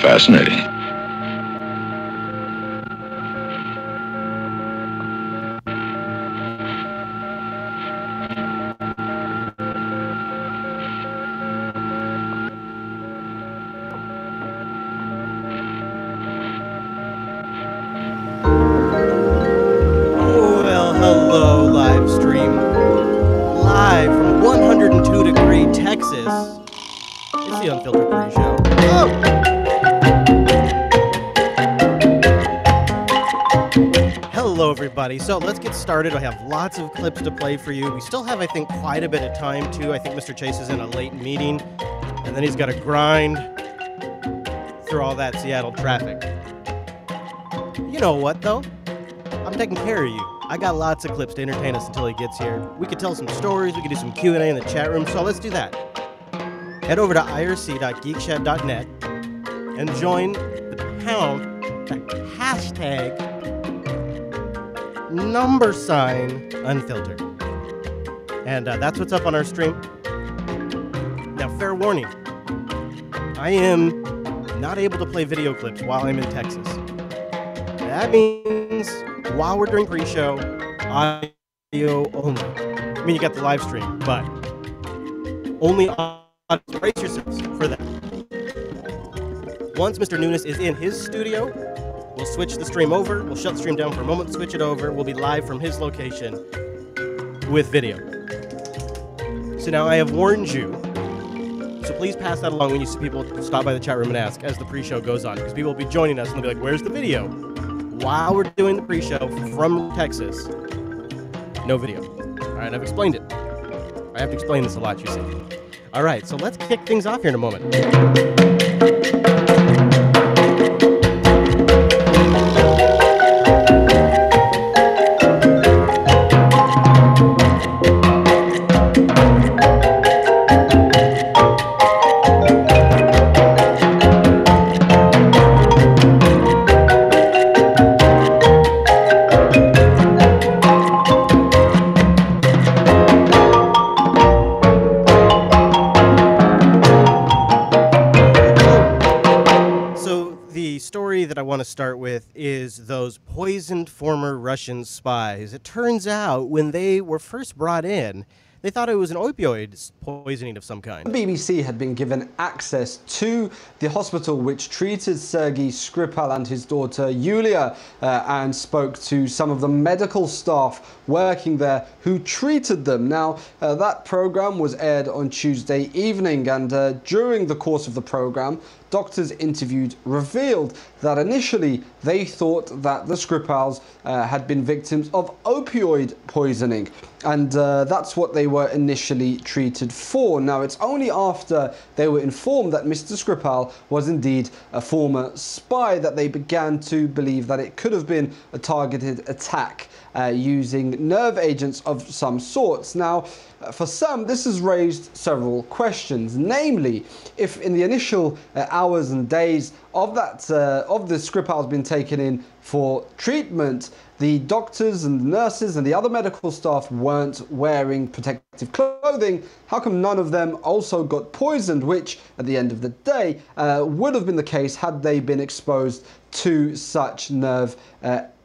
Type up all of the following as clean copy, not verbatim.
Fascinating. Well, hello, live stream. Live from 102-degree Texas. It's the Unfiltered pre-show. Hello, everybody. So let's get started. I have lots of clips to play for you. We still have, I think, quite a bit of time, too. I think Mr. Chase is in a late meeting, and then he's got to grind through all that Seattle traffic. You know what, though? I'm taking care of you. I got lots of clips to entertain us until he gets here. We could tell some stories, we could do some Q&A in the chat room, so let's do that. Head over to irc.geekshed.net and join the hashtag #unfiltered. And that's what's up on our stream. Now, fair warning, I am not able to play video clips while I'm in Texas. That means while we're doing pre-show, audio only. I mean, you got the live stream, but only audio. Brace yourselves for that. Once Mr. Nunes is in his studio, we'll switch the stream over. We'll shut the stream down for a moment, switch it over. We'll be live from his location with video. So now I have warned you, so please pass that along when you see people stop by the chat room and ask as the pre-show goes on, because people will be joining us and they'll be like, where's the video? While we're doing the pre-show from Texas, no video. All right, I've explained it. I have to explain this a lot, you see. All right, so let's kick things off here in a moment. That I want to start with is those poisoned former Russian spies. It turns out when they were first brought in, they thought it was an opioid poisoning of some kind. The BBC had been given access to the hospital which treated Sergei Skripal and his daughter Yulia and spoke to some of the medical staff working there who treated them. Now, that program was aired on Tuesday evening, and during the course of the program, doctors interviewed revealed that initially they thought that the Skripals had been victims of opioid poisoning, and that's what they were initially treated for. Now, it's only after they were informed that Mr. Skripal was indeed a former spy that they began to believe that it could have been a targeted attack using nerve agents of some sorts. Now, for some, this has raised several questions, namely, if in the initial hours and days of that of the Skripal being taken in for treatment, the doctors and nurses and the other medical staff weren't wearing protective clothing, how come none of them also got poisoned, which at the end of the day would have been the case had they been exposed to such nerve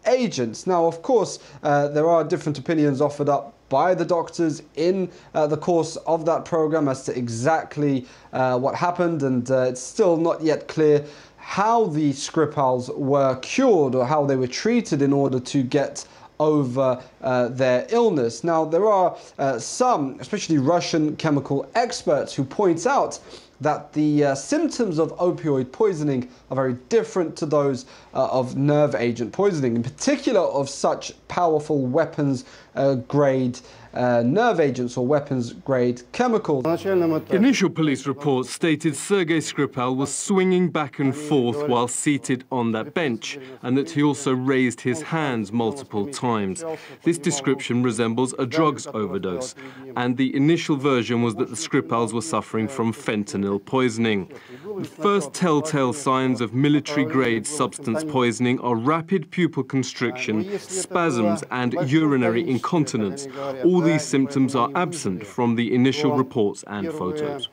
agents? Now, of course, there are different opinions offered up by the doctors in the course of that program as to exactly what happened, and it's still not yet clear how the Skripals were cured or how they were treated in order to get over their illness. Now, there are some, especially Russian chemical experts, who point out that the symptoms of opioid poisoning are very different to those of nerve agent poisoning, in particular of such powerful weapons grade nerve agents or weapons-grade chemicals. Initial police reports stated Sergei Skripal was swinging back and forth while seated on that bench, and that he also raised his hands multiple times. This description resembles a drugs overdose, and the initial version was that the Skripals were suffering from fentanyl poisoning. The first telltale signs of military-grade substance poisoning are rapid pupil constriction, spasms, and urinary incontinence. All these symptoms are absent from the initial reports and photos.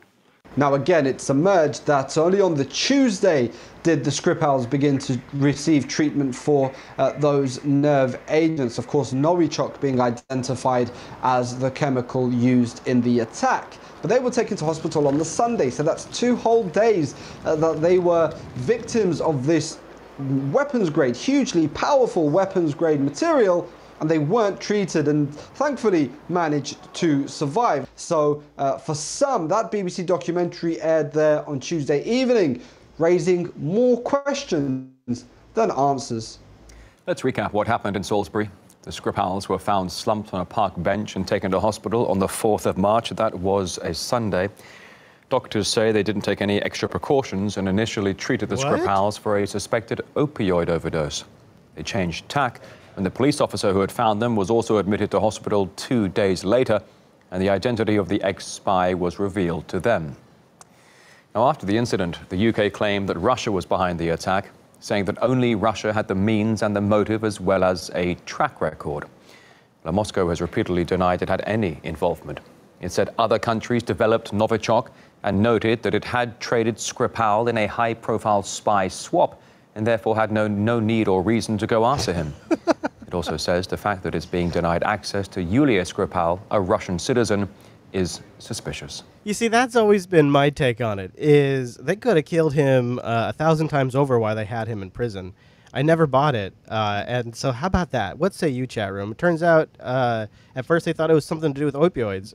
Now again, it's emerged that only on the Tuesday did the Skripals begin to receive treatment for those nerve agents. Of course, Novichok being identified as the chemical used in the attack. But they were taken to hospital on the Sunday, so that's 2 whole days that they were victims of this weapons-grade, hugely powerful weapons-grade material, and they weren't treated and thankfully managed to survive. So for some, that BBC documentary aired there on Tuesday evening, raising more questions than answers. Let's recap what happened in Salisbury. The Skripals were found slumped on a park bench and taken to hospital on the 4th of March. That was a Sunday. Doctors say they didn't take any extra precautions and initially treated the Skripals for a suspected opioid overdose. They changed tack when the police officer who had found them was also admitted to hospital 2 days later, and the identity of the ex-spy was revealed to them. Now, after the incident, the UK claimed that Russia was behind the attack, saying that only Russia had the means and the motive as well as a track record. Now, Moscow has repeatedly denied it had any involvement. It said other countries developed Novichok and noted that it had traded Skripal in a high-profile spy swap and therefore had no need or reason to go after him. It also says the fact that it's being denied access to Yulia Skripal, a Russian citizen, is suspicious. You see, that's always been my take on it, is they could have killed him 1,000 times over while they had him in prison. I never bought it. And so how about that? What say you, chat room? It turns out at first they thought it was something to do with opioids.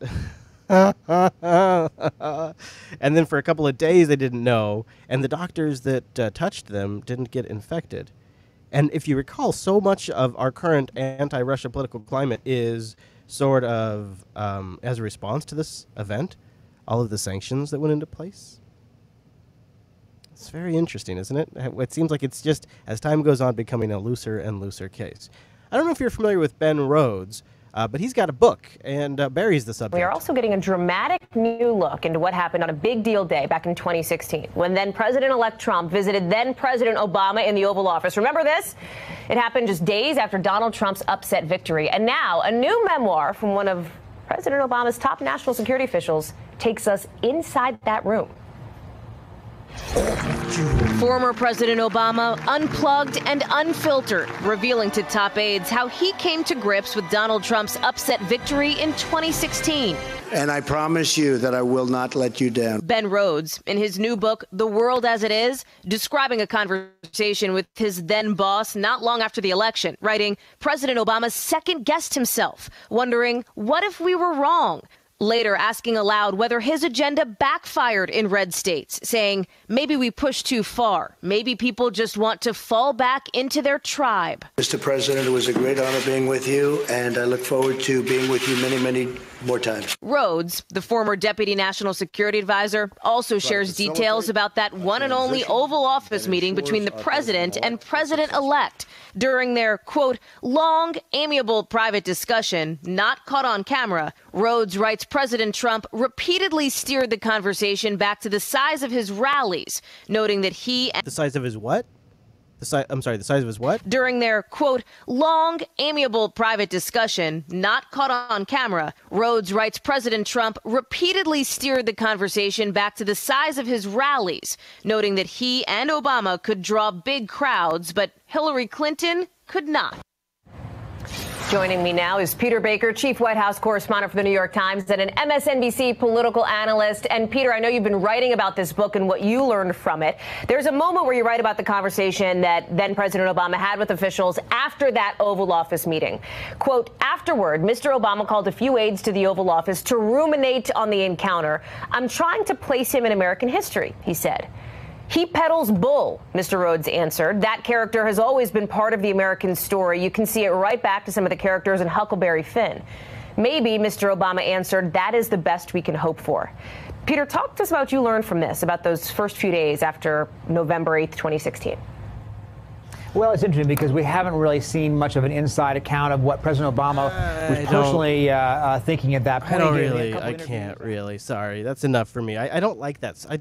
And then for a couple of days they didn't know. And the doctors that touched them didn't get infected. And if you recall, so much of our current anti-Russia political climate is sort of as a response to this event, all of the sanctions that went into place. It's very interesting, isn't it? It seems like it's just, as time goes on, becoming a looser and looser case. I don't know if you're familiar with Ben Rhodes, but he's got a book and buries the subject. We are also getting a dramatic new look into what happened on a big deal day back in 2016 when then President-elect Trump visited then President Obama in the Oval Office. Remember this? It happened just days after Donald Trump's upset victory. And now a new memoir from one of President Obama's top national security officials takes us inside that room. Former President Obama unplugged and unfiltered, revealing to top aides how he came to grips with Donald Trump's upset victory in 2016. And I promise you that I will not let you down. Ben Rhodes, in his new book, The World as It Is, describing a conversation with his then boss not long after the election, writing, President Obama second-guessed himself, wondering, what if we were wrong? Later asking aloud whether his agenda backfired in red states, saying, maybe we pushed too far. Maybe people just want to fall back into their tribe. Mr. President, it was a great honor being with you, and I look forward to being with you many, many more times. Rhodes, the former deputy national security advisor, also shares details about that one and only Oval Office meeting between the president and president-elect. During their, quote, long, amiable private discussion, not caught on camera, Rhodes writes President Trump repeatedly steered the conversation back to the size of his rallies, noting that he... The size of his what? The size of his what? During their, quote, long, amiable private discussion, not caught on camera, Rhodes writes President Trump repeatedly steered the conversation back to the size of his rallies, noting that he and Obama could draw big crowds, but Hillary Clinton could not. Joining me now is Peter Baker, chief White House correspondent for the New York Times and an MSNBC political analyst. And Peter, I know you've been writing about this book and what you learned from it. There's a moment where you write about the conversation that then President Obama had with officials after that Oval Office meeting. Quote, afterward, Mr. Obama called a few aides to the Oval Office to ruminate on the encounter. I'm trying to place him in American history, he said. He peddles bull, Mr. Rhodes answered. That character has always been part of the American story. You can see it right back to some of the characters in Huckleberry Finn. Maybe, Mr. Obama answered, that is the best we can hope for. Peter, talk to us about what you learned from this, about those first few days after November 8th, 2016. Well, it's interesting because we haven't really seen much of an inside account of what President Obama was personally thinking at that point. I can't really. Sorry, that's enough for me. I don't like that. I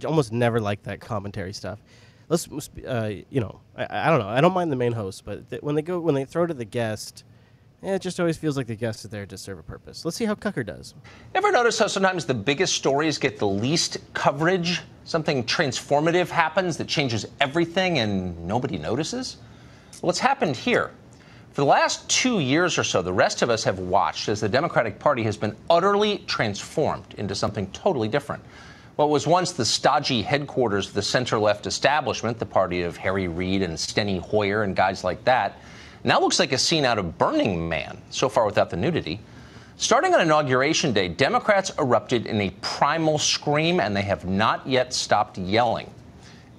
almost never like that commentary stuff. Let's, I don't know. I don't mind the main host, but when they throw to the guest, it just always feels like the guest is there to serve a purpose. Let's see how Cucker does. Ever notice how sometimes the biggest stories get the least coverage? Something transformative happens that changes everything and nobody notices? Well, it's happened here. For the last 2 years or so, the rest of us have watched as the Democratic Party has been utterly transformed into something totally different. What was once the stodgy headquarters of the center-left establishment, the party of Harry Reid and Steny Hoyer and guys like that, now looks like a scene out of Burning Man, so far without the nudity. Starting on Inauguration Day, Democrats erupted in a primal scream, and they have not yet stopped yelling.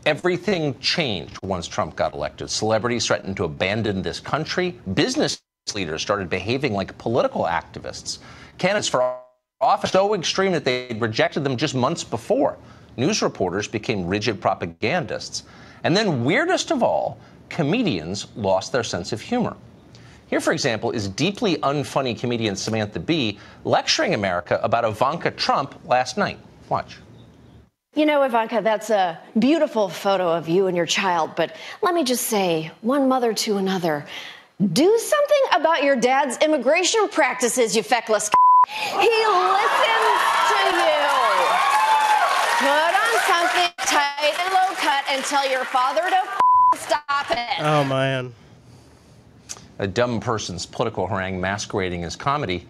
Everything changed once Trump got elected. Celebrities threatened to abandon this country. Business leaders started behaving like political activists. Candidates for office so extreme that they'd rejected them just months before. News reporters became rigid propagandists. And then, weirdest of all, comedians lost their sense of humor. Here, for example, is deeply unfunny comedian Samantha Bee lecturing America about Ivanka Trump last night. Watch. You know, Ivanka, that's a beautiful photo of you and your child, but let me just say, one mother to another, do something about your dad's immigration practices, you feckless. He listens to you. Put on something tight and low cut and tell your father to stop it. Oh, man. A dumb person's political harangue masquerading as comedy.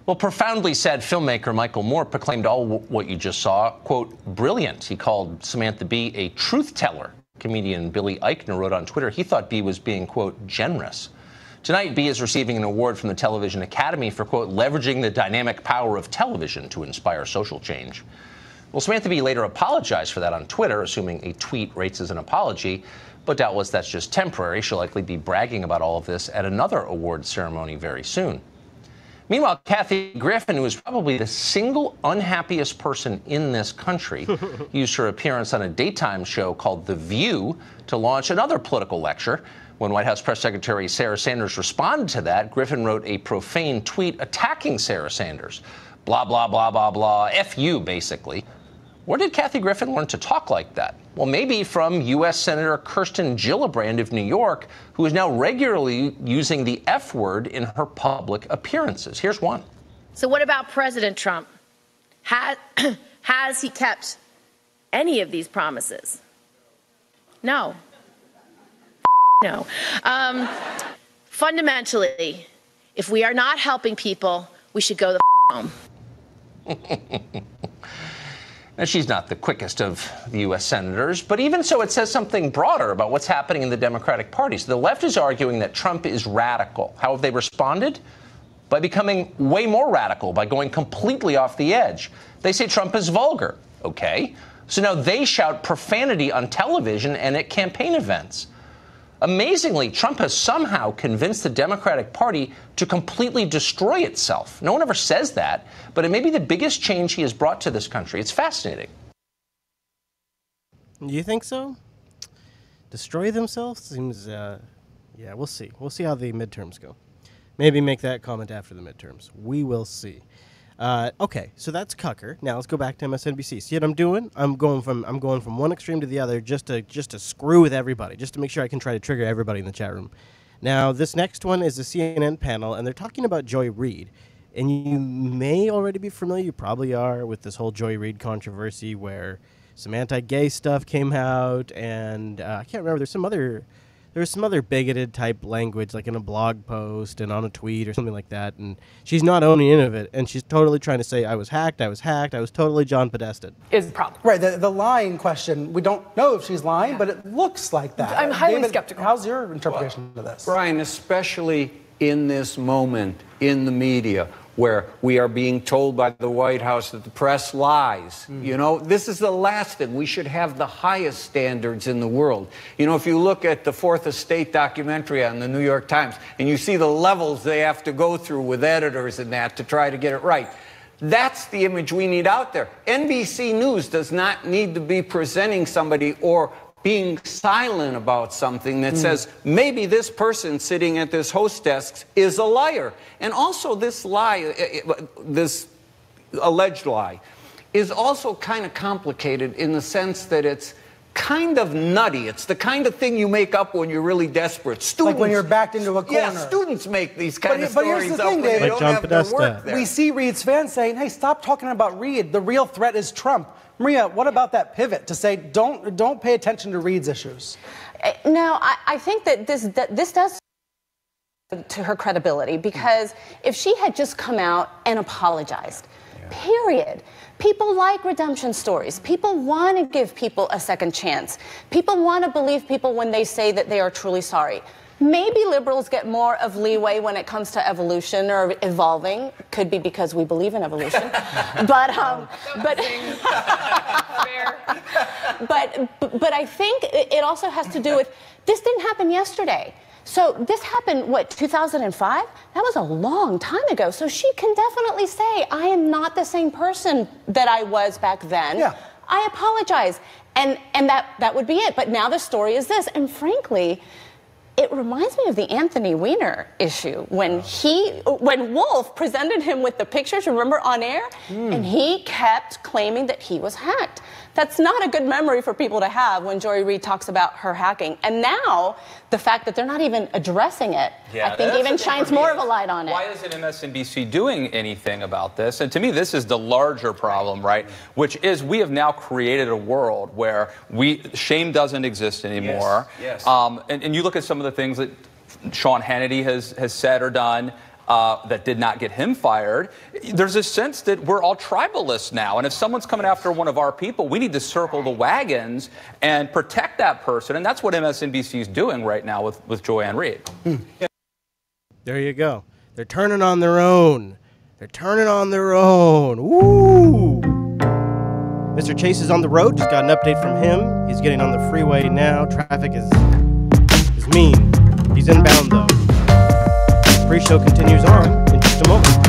Well, profoundly sad filmmaker Michael Moore proclaimed all what you just saw, quote, brilliant. He called Samantha Bee a truth teller. Comedian Billy Eichner wrote on Twitter he thought Bee was being, quote, generous. Tonight, Bee is receiving an award from the Television Academy for, quote, leveraging the dynamic power of television to inspire social change. Well, Samantha Bee later apologized for that on Twitter, assuming a tweet rates as an apology. But doubtless that's just temporary. She'll likely be bragging about all of this at another award ceremony very soon. Meanwhile, Kathy Griffin, who is probably the single unhappiest person in this country, used her appearance on a daytime show called The View to launch another political lecture. When White House Press Secretary Sarah Sanders responded to that, Griffin wrote a profane tweet attacking Sarah Sanders. Blah, blah, blah, blah, blah. F you, basically. Where did Kathy Griffin learn to talk like that? Well, maybe from U.S. Senator Kirsten Gillibrand of New York, who is now regularly using the F word in her public appearances. Here's one. So what about President Trump? Has he kept any of these promises? No. No. Fundamentally, if we are not helping people, we should go the home. Now, she's not the quickest of the U.S. senators, but even so, it says something broader about what's happening in the Democratic Party. So the left is arguing that Trump is radical. How have they responded? By becoming way more radical, by going completely off the edge. They say Trump is vulgar. Okay. So now they shout profanity on television and at campaign events. Amazingly, Trump has somehow convinced the Democratic Party to completely destroy itself. No one ever says that, but it may be the biggest change he has brought to this country. It's fascinating. You think so? Destroy themselves? Seems, yeah, we'll see. We'll see how the midterms go. Maybe make that comment after the midterms. We will see. Okay, so that's Cucker. Now let's go back to MSNBC. See what I'm doing? I'm going from one extreme to the other just to screw with everybody, just to make sure I can try to trigger everybody in the chat room. Now this next one is a CNN panel, and they're talking about Joy Reid. And you may already be familiar, you probably are, with this whole Joy Reid controversy where some anti-gay stuff came out, and I can't remember. There's some other bigoted type language, like in a blog post and on a tweet or something like that, and she's not owning any of it, and she's totally trying to say, I was hacked, I was totally John Podested. Is the problem. Right, the lying question, we don't know if she's lying, but it looks like that. I'm highly David, skeptical. How's your interpretation of this? Brian, especially in this moment, in the media, where we are being told by the White House that the press lies. You know, this is the last thing. We should have the highest standards in the world. You know, if you look at the Fourth Estate documentary on the New York Times, and you see the levels they have to go through with editors and that to try to get it right, that's the image we need out there. NBC News does not need to be presenting somebody or being silent about something that says maybe this person sitting at this host desk is a liar. And also this lie, this alleged lie, is also kind of complicated in the sense that it's kind of nutty. It's the kind of thing you make up when you're really desperate. Students, like when you're backed into a corner. Yeah, students make these kind of But stories here's the up thing, when they David. don't have their work there. We see Reed's fans saying, hey, stop talking about Reed. The real threat is Trump. Maria, what about that pivot to say don't pay attention to Reed's issues? No, I think that this does to her credibility, because if she had just come out and apologized, period. People like redemption stories. People want to give people a second chance. People want to believe people when they say that they are truly sorry. Maybe liberals get more of leeway when it comes to evolution or evolving. Could be because we believe in evolution. but I think it also has to do with, this didn't happen yesterday. So this happened, what, 2005? That was a long time ago. So she can definitely say, I am not the same person that I was back then. Yeah. I apologize. And that would be it. But now the story is this. And frankly, it reminds me of the Anthony Weiner issue when Wolf presented him with the pictures, remember, on air, and he kept claiming that he was hacked. That's not a good memory for people to have when Joy Reid talks about her hacking. And now, the fact that they're not even addressing it, I think even shines more of a light on it. Why isn't MSNBC doing anything about this? And to me, this is the larger problem, right? Which is we have now created a world where shame doesn't exist anymore. Yes. And you look at some of the things that Sean Hannity has said or done that did not get him fired. There's a sense that we're all tribalists now. And if someone's coming after one of our people, we need to circle the wagons and protect that person. And that's what MSNBC is doing right now with Joy Reid. There you go. They're turning on their own. They're turning on their own. Woo! Mr. Chase is on the road. Just got an update from him. He's getting on the freeway now. Traffic is mean. He's inbound, though. Pre-show continues on in just a moment.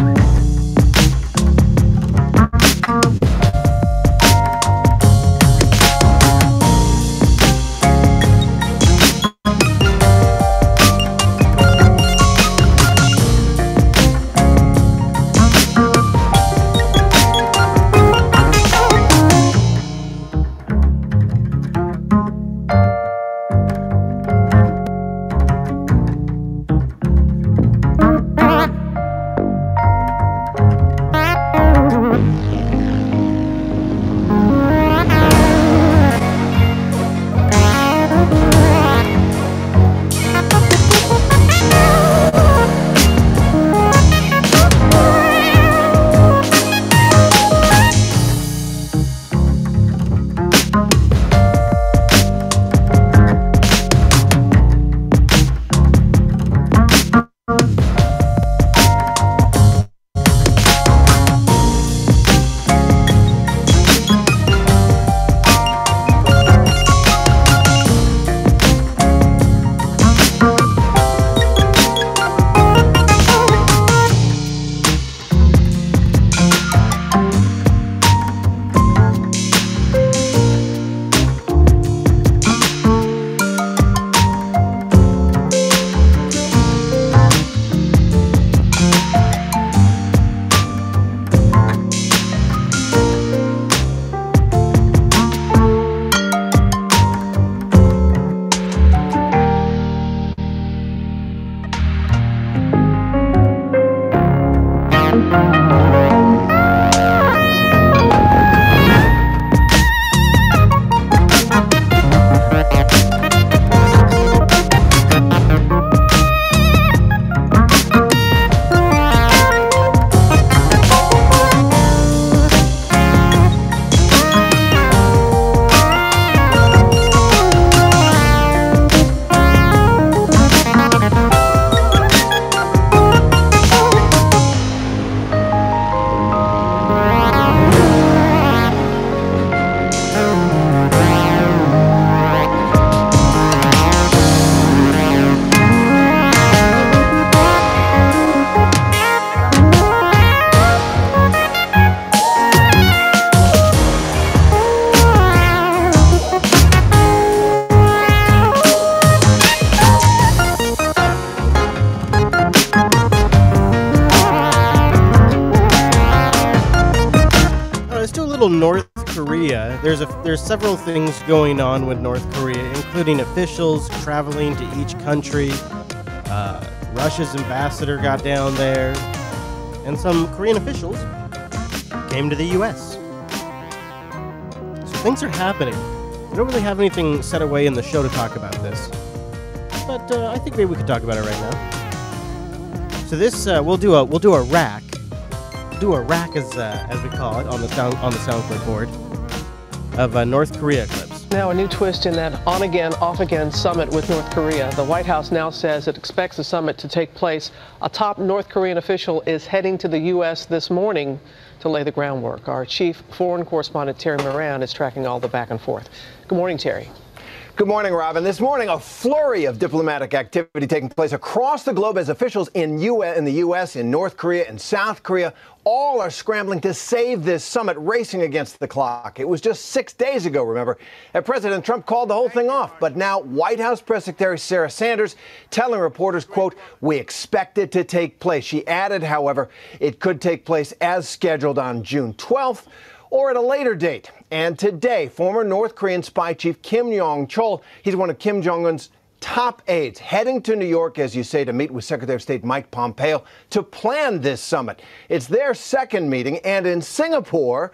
little North Korea. There's several things going on with North Korea, including officials traveling to each country. Russia's ambassador got down there, and some Korean officials came to the U.S. So things are happening. We don't really have anything set away in the show to talk about this, but I think maybe we could talk about it right now. So this we'll do a rack. Do a rack as we call it on the sound clipboard of North Korea clips. Now a new twist in that on-again, off-again summit with North Korea. The White House now says it expects the summit to take place. A top North Korean official is heading to the U.S. this morning to lay the groundwork. Our chief foreign correspondent, Terry Moran, is tracking all the back and forth. Good morning, Terry. Good morning, Robin. This morning, a flurry of diplomatic activity taking place across the globe as officials in the U.S., in North Korea, and South Korea all are scrambling to save this summit, racing against the clock. It was just 6 days ago, remember, that President Trump called the whole thing off. But now White House Press Secretary Sarah Sanders telling reporters, quote, "We expect it to take place." She added, however, it could take place as scheduled on June 12th. Or at a later date. And today, former North Korean spy chief Kim Yong-chol, he's one of Kim Jong-un's top aides, heading to New York, as you say, to meet with Secretary of State Mike Pompeo to plan this summit. It's their second meeting, and in Singapore,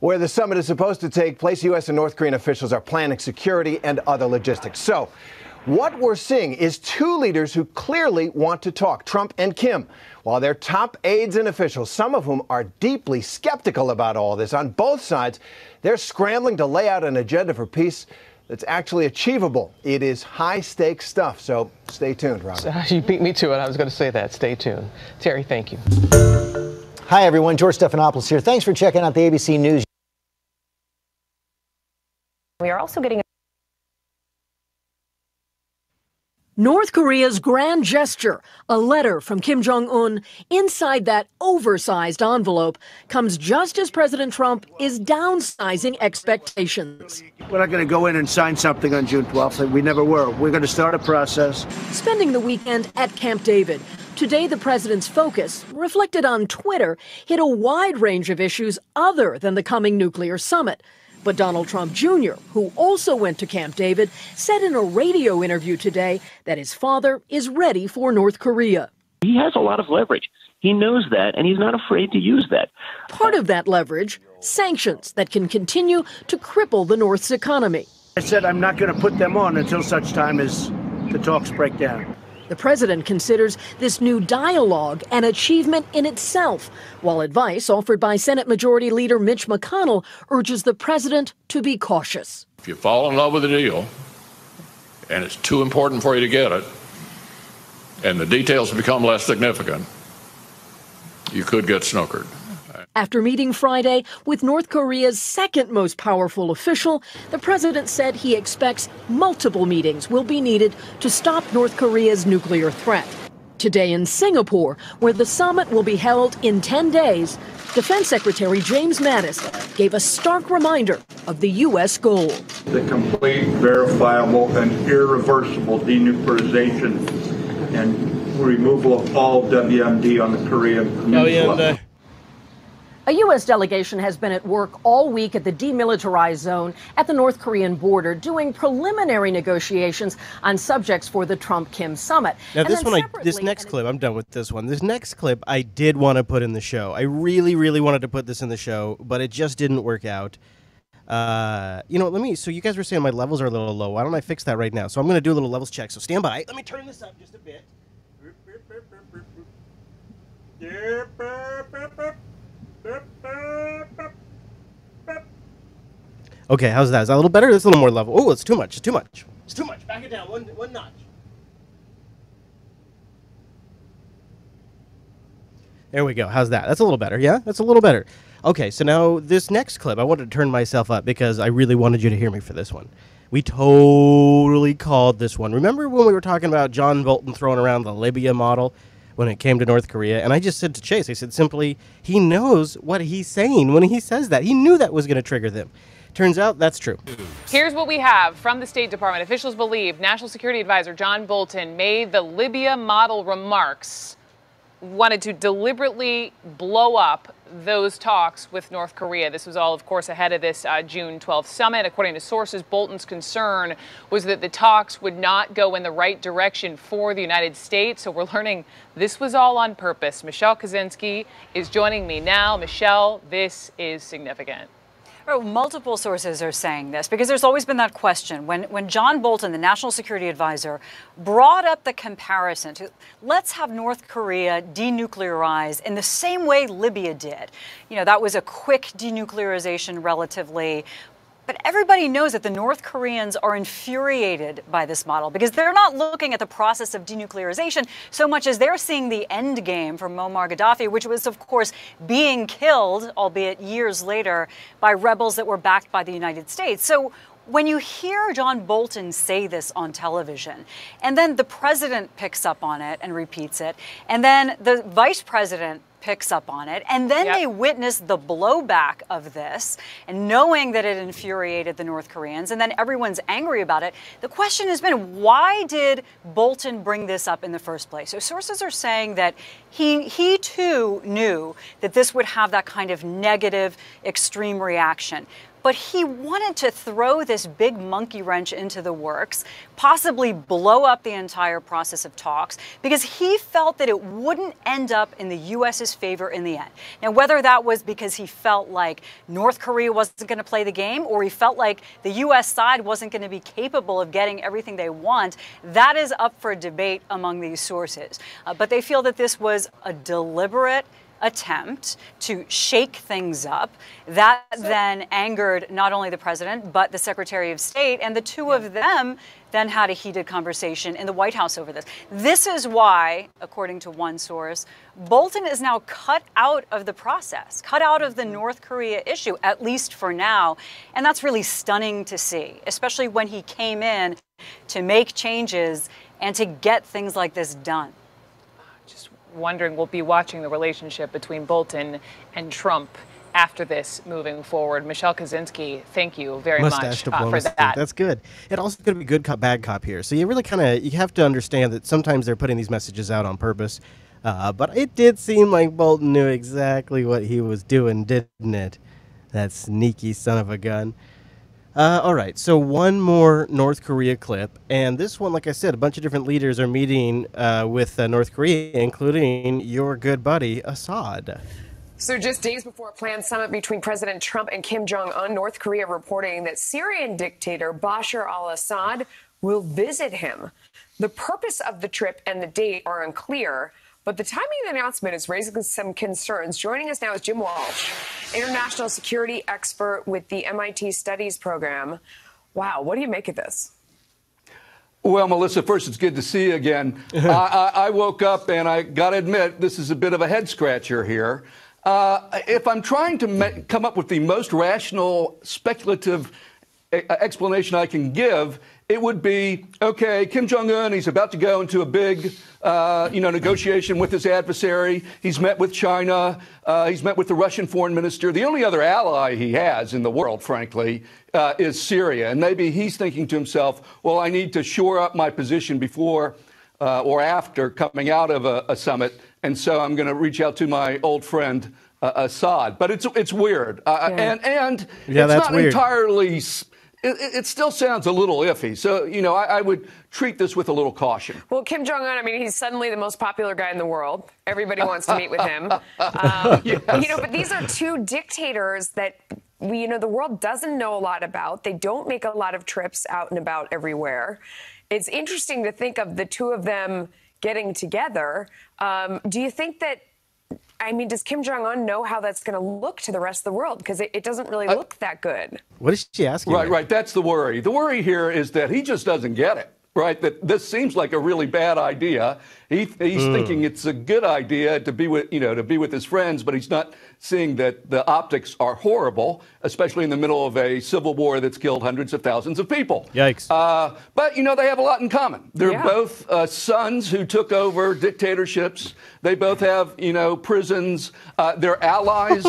where the summit is supposed to take place, U.S. and North Korean officials are planning security and other logistics. So, what we're seeing is two leaders who clearly want to talk, Trump and Kim, while their top aides and officials, some of whom are deeply skeptical about all this. On both sides, they're scrambling to lay out an agenda for peace that's actually achievable. It is high-stakes stuff, so stay tuned, Robin. You beat me to it. I was going to say that. Stay tuned. Terry, thank you. Hi, everyone. George Stephanopoulos here. Thanks for checking out the ABC News. We are also getting North Korea's grand gesture, a letter from Kim Jong-un. Inside that oversized envelope comes just as President Trump is downsizing expectations. We're not going to go in and sign something on June 12th. We never were. We're going to start a process. Spending the weekend at Camp David. Today, the president's focus, reflected on Twitter, hit a wide range of issues other than the coming nuclear summit. But Donald Trump Jr., who also went to Camp David, said in a radio interview today that his father is ready for North Korea. He has a lot of leverage. He knows that, and he's not afraid to use that. Part of that leverage, sanctions that can continue to cripple the North's economy. I said I'm not going to put them on until such time as the talks break down. The president considers this new dialogue an achievement in itself, while advice offered by Senate Majority Leader Mitch McConnell urges the president to be cautious. If you fall in love with the deal, and it's too important for you to get it, and the details become less significant, you could get snookered. After meeting Friday with North Korea's second most powerful official, the president said he expects multiple meetings will be needed to stop North Korea's nuclear threat. Today in Singapore, where the summit will be held in 10 days, Defense Secretary James Mattis gave a stark reminder of the U.S. goal. The complete, verifiable, and irreversible denuclearization and removal of all WMD on the Korean Peninsula. A U.S. delegation has been at work all week at the demilitarized zone at the North Korean border, doing preliminary negotiations on subjects for the Trump-Kim summit. Now, this next clip, I'm done with this one. This next clip, I did want to put in the show. I really, really wanted to put this in the show, but it just didn't work out. So you guys were saying my levels are a little low. Why don't I fix that right now? So I'm going to do a little levels check. So stand by. Let me turn this up just a bit. Okay, how's that? Is that a little better? That's a little more level. Oh, it's too much. It's too much. It's too much. Back it down. One notch. There we go. How's that? That's a little better. Yeah, that's a little better. Okay, so now this next clip, I wanted to turn myself up because I really wanted you to hear me for this one. We totally called this one. Remember when we were talking about John Bolton throwing around the Libya model when it came to North Korea? And I just said to Chase, I said simply, he knows what he's saying when he says that. He knew that was going to trigger them. Turns out that's true. Here's what we have from the State Department. Officials believe National Security Advisor John Bolton made the Libya model remarks wanted to deliberately blow up those talks with North Korea. This was all, of course, ahead of this June 12th summit. According to sources, Bolton's concern was that the talks would not go in the right direction for the United States. So we're learning this was all on purpose. Michelle Kaczynski is joining me now. Michelle, this is significant. Multiple sources are saying this because there's always been that question. When John Bolton, the national security advisor, brought up the comparison to let's have North Korea denuclearize in the same way Libya did. You know, that was a quick denuclearization relatively. But everybody knows that the North Koreans are infuriated by this model because they're not looking at the process of denuclearization so much as they're seeing the end game for Muammar Gaddafi, which was, of course, being killed, albeit years later, by rebels that were backed by the United States. So when you hear John Bolton say this on television, and then the president picks up on it and repeats it, and then the vice president picks up on it, and then they witness the blowback of this, and knowing that it infuriated the North Koreans, and then everyone's angry about it, the question has been, why did Bolton bring this up in the first place? So sources are saying that he too knew that this would have that kind of negative, extreme reaction. But he wanted to throw this big monkey wrench into the works, possibly blow up the entire process of talks, because he felt that it wouldn't end up in the U.S.'s favor in the end. Now, whether that was because he felt like North Korea wasn't going to play the game, or he felt like the U.S. side wasn't going to be capable of getting everything they want, that is up for debate among these sources. But they feel that this was a deliberate attempt to shake things up that then angered not only the president but the Secretary of State, and the two of them then had a heated conversation in the White House over this. This is why, according to one source, Bolton is now cut out of the process, cut out of the North Korea issue, at least for now. And that's really stunning to see, especially when he came in to make changes and to get things like this done. Wondering, we'll be watching the relationship between Bolton and Trump after this moving forward. Michelle Kaczynski, thank you very much for that. That's good. It also going to be good cop, bad cop here. So you really you have to understand that sometimes they're putting these messages out on purpose. But it did seem like Bolton knew exactly what he was doing, didn't it? That sneaky son of a gun. All right, so one more North Korea clip, and this one, like I said, a bunch of different leaders are meeting with North Korea, including your good buddy, Assad. So just days before a planned summit between President Trump and Kim Jong-un, North Korea reporting that Syrian dictator Bashar al-Assad will visit him. The purpose of the trip and the date are unclear, but the timing of the announcement is raising some concerns. Joining us now is Jim Walsh, international security expert with the MIT Studies program. Wow, what do you make of this? Well, Melissa, first, it's good to see you again. I woke up and I got to admit, this is a bit of a head scratcher here. If I'm trying to come up with the most rational, speculative explanation I can give, it would be, okay, Kim Jong-un, he's about to go into a big, negotiation with his adversary. He's met with China. He's met with the Russian foreign minister. The only other ally he has in the world, frankly, is Syria. And maybe he's thinking to himself, well, I need to shore up my position before or after coming out of a summit. And so I'm going to reach out to my old friend, Assad. But it's weird. And it's not weird. Entirely... It still sounds a little iffy. So, I would treat this with a little caution. Well, Kim Jong-un, I mean, he's suddenly the most popular guy in the world. Everybody wants to meet with him. Yes. But these are two dictators that, the world doesn't know a lot about. They don't make a lot of trips out and about everywhere. It's interesting to think of the two of them getting together. Do you think that, does Kim Jong-un know how that's going to look to the rest of the world? Because it doesn't really look that good. What is she asking? Right. That's the worry. The worry here is that he just doesn't get it, right? That this seems like a really bad idea. He's thinking it's a good idea to be with his friends, but he's not seeing that the optics are horrible, especially in the middle of a civil war that's killed hundreds of thousands of people. Yikes. But, they have a lot in common. They're both sons who took over dictatorships. They both have, prisons. They're allies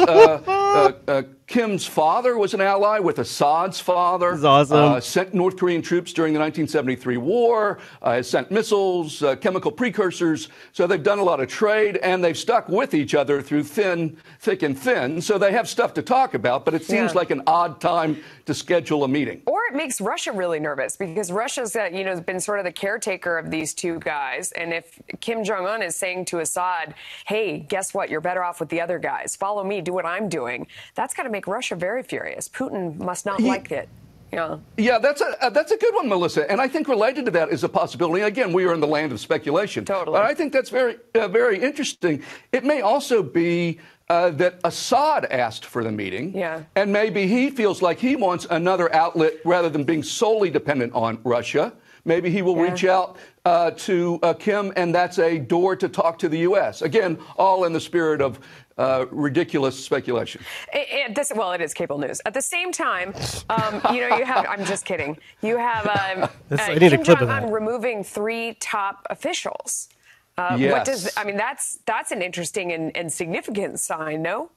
Kim's father was an ally with Assad's father. This is awesome. Sent North Korean troops during the 1973 war, has sent missiles, chemical precursors. So they've done a lot of trade, and they've stuck with each other through thick and thin. So they have stuff to talk about, but it seems like an odd time to schedule a meeting. Or it makes Russia really nervous because Russia's been sort of the caretaker of these two guys. And if Kim Jong-un is saying to Assad, hey, guess what? You're better off with the other guys. Follow me. Do what I'm doing. That's got to make Russia very furious. Putin must not like it. Yeah, that's a good one, Melissa. And I think related to that is a possibility. Again, we are in the land of speculation. Totally. But I think that's very, very interesting. It may also be that Assad asked for the meeting. Yeah. And maybe he feels like he wants another outlet rather than being solely dependent on Russia. Maybe he will reach out to Kim, and that's a door to talk to the U.S. Again, all in the spirit of ridiculous speculation. It is cable news. At the same time, you have, I'm just kidding. You have Kim Jong-un removing 3 top officials. Yes. That's an interesting and significant sign, no?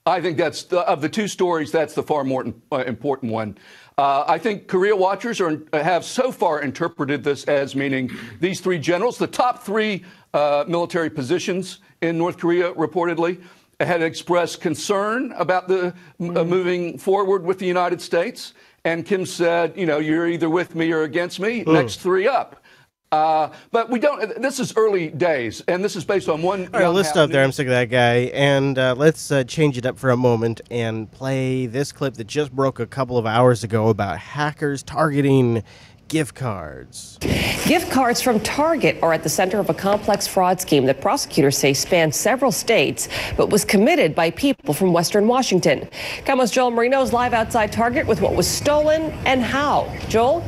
I think that's, of the 2 stories, that's the far more important one. I think Korea watchers have so far interpreted this as meaning these 3 generals, the top 3 military positions in North Korea, reportedly, had expressed concern about the moving forward with the United States. And Kim said, you're either with me or against me, next 3 up. But we don't, this is early days, and this is based on one. All right, let's stop there. I'm sick of that guy. And let's change it up for a moment and play this clip that just broke a couple of hours ago about hackers targeting gift cards. Gift cards from Target are at the center of a complex fraud scheme that prosecutors say spans several states, but was committed by people from Western Washington. KOMO's Joel Marino is live outside Target with what was stolen and how. Joel?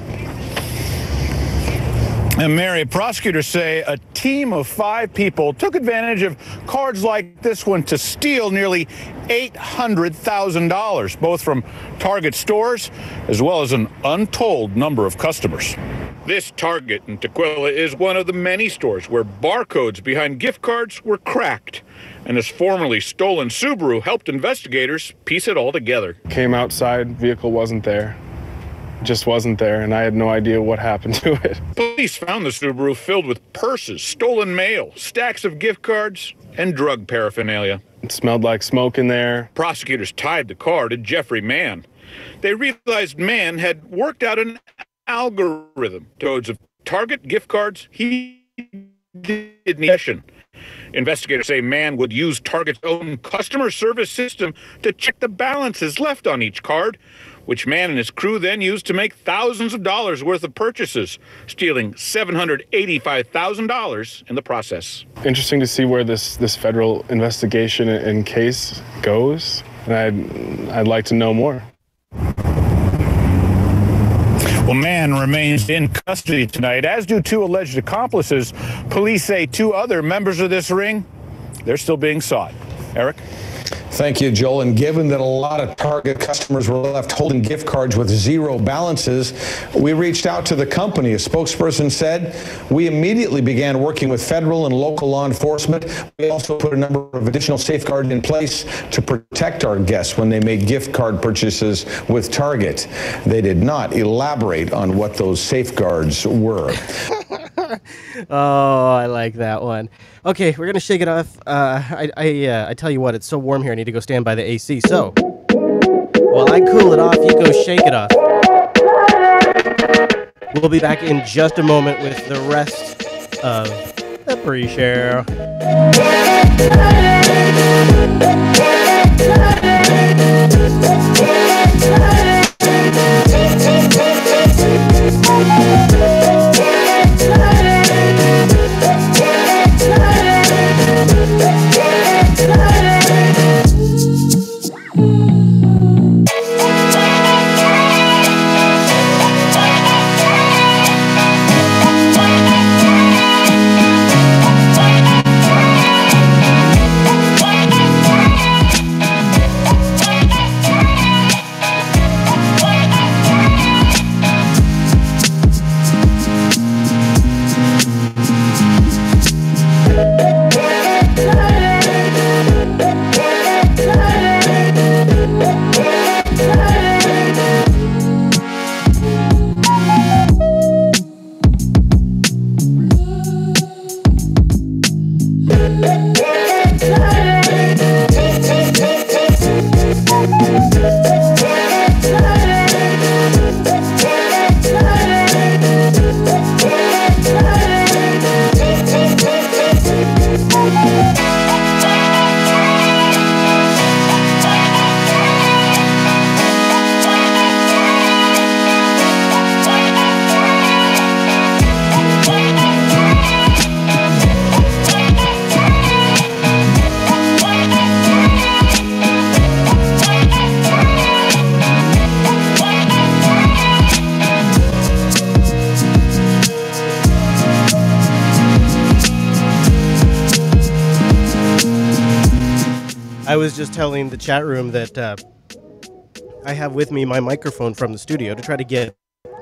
And Mary, prosecutors say a team of 5 people took advantage of cards like this one to steal nearly $800,000, both from Target stores as well as an untold number of customers. This Target in Tukwila is one of the many stores where barcodes behind gift cards were cracked. And this formerly stolen Subaru helped investigators piece it all together. Came outside, vehicle wasn't there. Just wasn't there, and I had no idea what happened to it. Police found the Subaru filled with purses, stolen mail, stacks of gift cards, and drug paraphernalia. It smelled like smoke in there. Prosecutors tied the car to Jeffrey Mann. They realized Mann had worked out an algorithm codes of Target gift cards he did possession. Investigators say Mann would use Target's own customer service system to check the balances left on each card, which Mann and his crew then used to make thousands of dollars worth of purchases, stealing $785,000 in the process. Interesting to see where this federal investigation and case goes, and I'd like to know more. Well, Mann remains in custody tonight, as do 2 alleged accomplices. Police say 2 other members of this ring, they're still being sought. Eric? Thank you, Joel. And given that a lot of Target customers were left holding gift cards with 0 balances, we reached out to the company. A spokesperson said, we immediately began working with federal and local law enforcement. We also put a number of additional safeguards in place to protect our guests when they made gift card purchases with Target. They did not elaborate on what those safeguards were. Oh, I like that one. Okay, we're gonna shake it off. I tell you what, it's so warm here. I need to go stand by the AC. So, while I cool it off, you go shake it off. We'll be back in just a moment with the rest of the pre-show. I was just telling the chat room that I have with me my microphone from the studio to try to get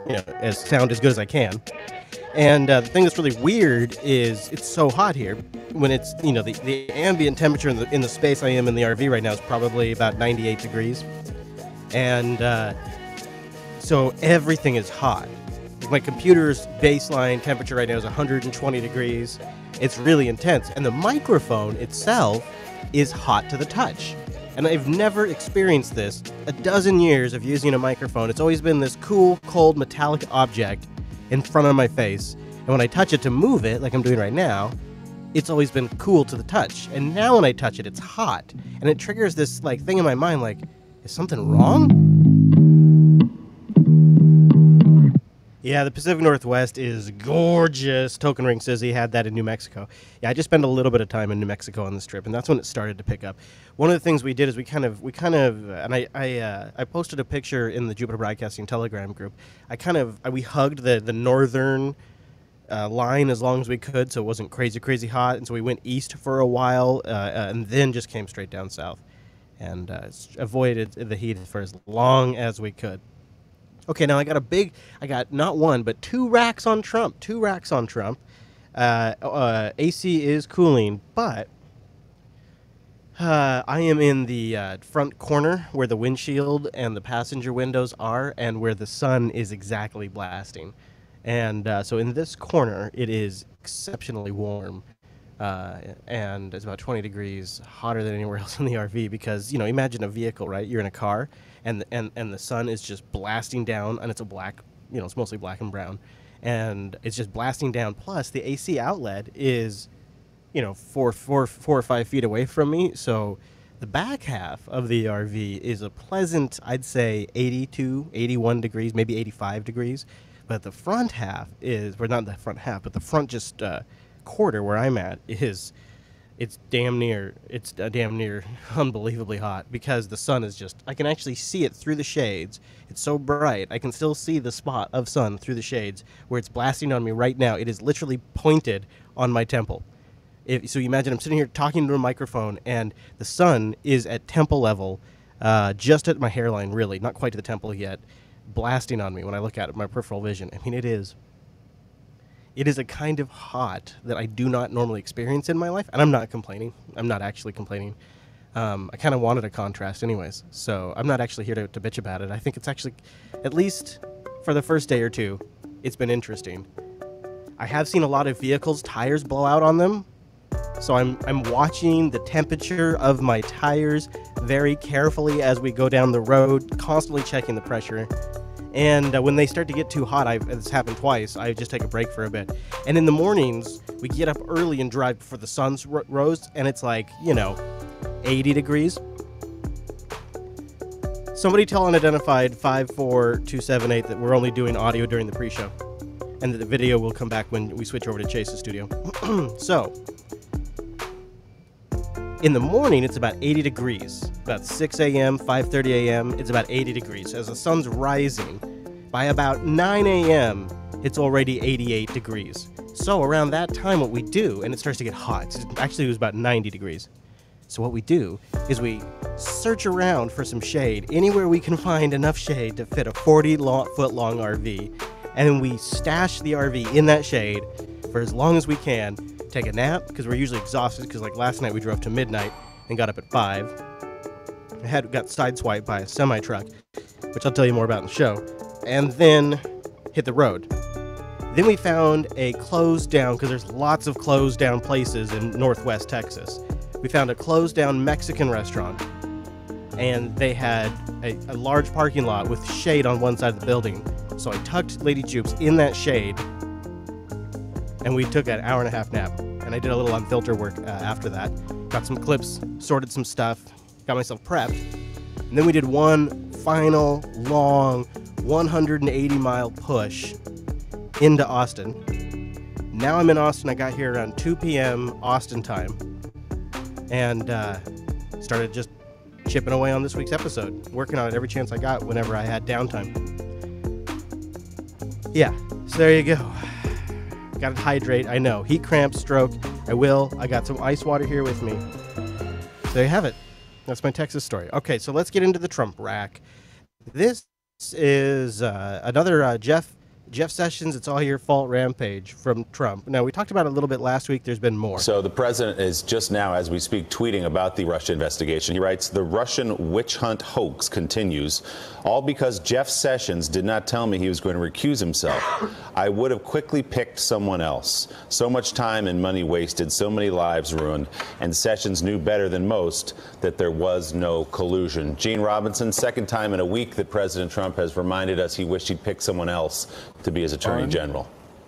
as sound as good as I can. And the thing that's really weird is it's so hot here. When it's the ambient temperature in the space I am in the RV right now is probably about 98 degrees, and so everything is hot. Like my computer's baseline temperature right now is 120 degrees. It's really intense, and the microphone itself is hot to the touch. And I've never experienced this. A dozen years of using a microphone, it's always been this cool, cold, metallic object in front of my face. And when I touch it to move it, like I'm doing right now, it's always been cool to the touch. And now when I touch it, it's hot. And it triggers this thing in my mind like, is something wrong? Yeah, the Pacific Northwest is gorgeous. Token Ring says he had that in New Mexico. Yeah, I just spent a little bit of time in New Mexico on this trip, and that's when it started to pick up. One of the things we did is we kind of, and I posted a picture in the Jupiter Broadcasting Telegram group. We hugged the northern line as long as we could, so it wasn't crazy hot, and so we went east for a while, and then just came straight down south, and avoided the heat for as long as we could. Okay, now I got not one, but 2 racks on Trump. AC is cooling, but I am in the front corner where the windshield and the passenger windows are and where the sun is exactly blasting. And so in this corner, it is exceptionally warm. And it's about 20 degrees hotter than anywhere else in the RV because, imagine a vehicle, right? You're in a car and the sun is just blasting down, and it's a black, it's mostly black and brown, and it's just blasting down. Plus the AC outlet is, 4 or 5 feet away from me. So the back half of the RV is a pleasant, I'd say 82, 81 degrees, maybe 85 degrees. But the front half is, well, not the front half, but the front just quarter where I'm at it's damn near unbelievably hot because the sun is just, I can actually see it through the shades. It's so bright. I can still see the spot of sun through the shades where it's blasting on me right now. It is literally pointed on my temple. So you imagine I'm sitting here talking to a microphone and the sun is at temple level, just at my hairline, really, not quite to the temple yet, blasting on me when I look at it, my peripheral vision. I mean, it is a kind of hot that I do not normally experience in my life, and I'm not complaining. I'm not actually complaining. I kind of wanted a contrast anyways, so I'm not actually here to bitch about it. I think it's actually, at least for the first day or two, it's been interesting. I have seen a lot of vehicles' tires blow out on them, so I'm watching the temperature of my tires very carefully as we go down the road, constantly checking the pressure. And when they start to get too hot, it's happened twice, I just take a break for a bit. And in the mornings, we get up early and drive before the sun's rose, and it's like, 80 degrees. Somebody tell unidentified 54278 that we're only doing audio during the pre-show, and that the video will come back when we switch over to Chase's studio. So, in the morning, it's about 80 degrees. About 6 a.m., 5:30 a.m., it's about 80 degrees. As the sun's rising, by about 9 a.m., it's already 88 degrees. So around that time, what we do, and it starts to get hot. Actually, it was about 90 degrees. So what we do is we search around for some shade, anywhere we can find enough shade to fit a 40-foot-long RV, and then we stash the RV in that shade for as long as we can, take a nap, because we're usually exhausted, because like last night we drove to midnight and got up at 5. Got sideswiped by a semi-truck, which I'll tell you more about in the show, and then hit the road. Then we found a closed down, because there's lots of closed down places in Northwest Texas. We found a closed down Mexican restaurant, and they had a large parking lot with shade on one side of the building. So I tucked Lady Jupes in that shade, and we took an hour-and-a-half nap. And I did a little Unfilter work after that. Got some clips, sorted some stuff, got myself prepped. And then we did one final, long, 180-mile push into Austin. Now I'm in Austin. I got here around 2 p.m. Austin time, and started just chipping away on this week's episode, working on it every chance I got whenever I had downtime. Yeah, so there you go. Got to hydrate. I know. Heat cramp, stroke. I will. I got some ice water here with me. So there you have it. That's my Texas story. Okay, so let's get into the Trump rack. This is another Jeff Sessions, it's all your fault rampage from Trump. Now, we talked about it a little bit last week. There's been more. So the president is just now, as we speak, tweeting about the Russia investigation. He writes, "The Russian witch hunt hoax continues, all because Jeff Sessions did not tell me he was going to recuse himself. I would have quickly picked someone else. So much time and money wasted, so many lives ruined, and Sessions knew better than most that there was no collusion." Gene Robinson, second time in a week that President Trump has reminded us he wished he'd picked someone else to be his attorney general.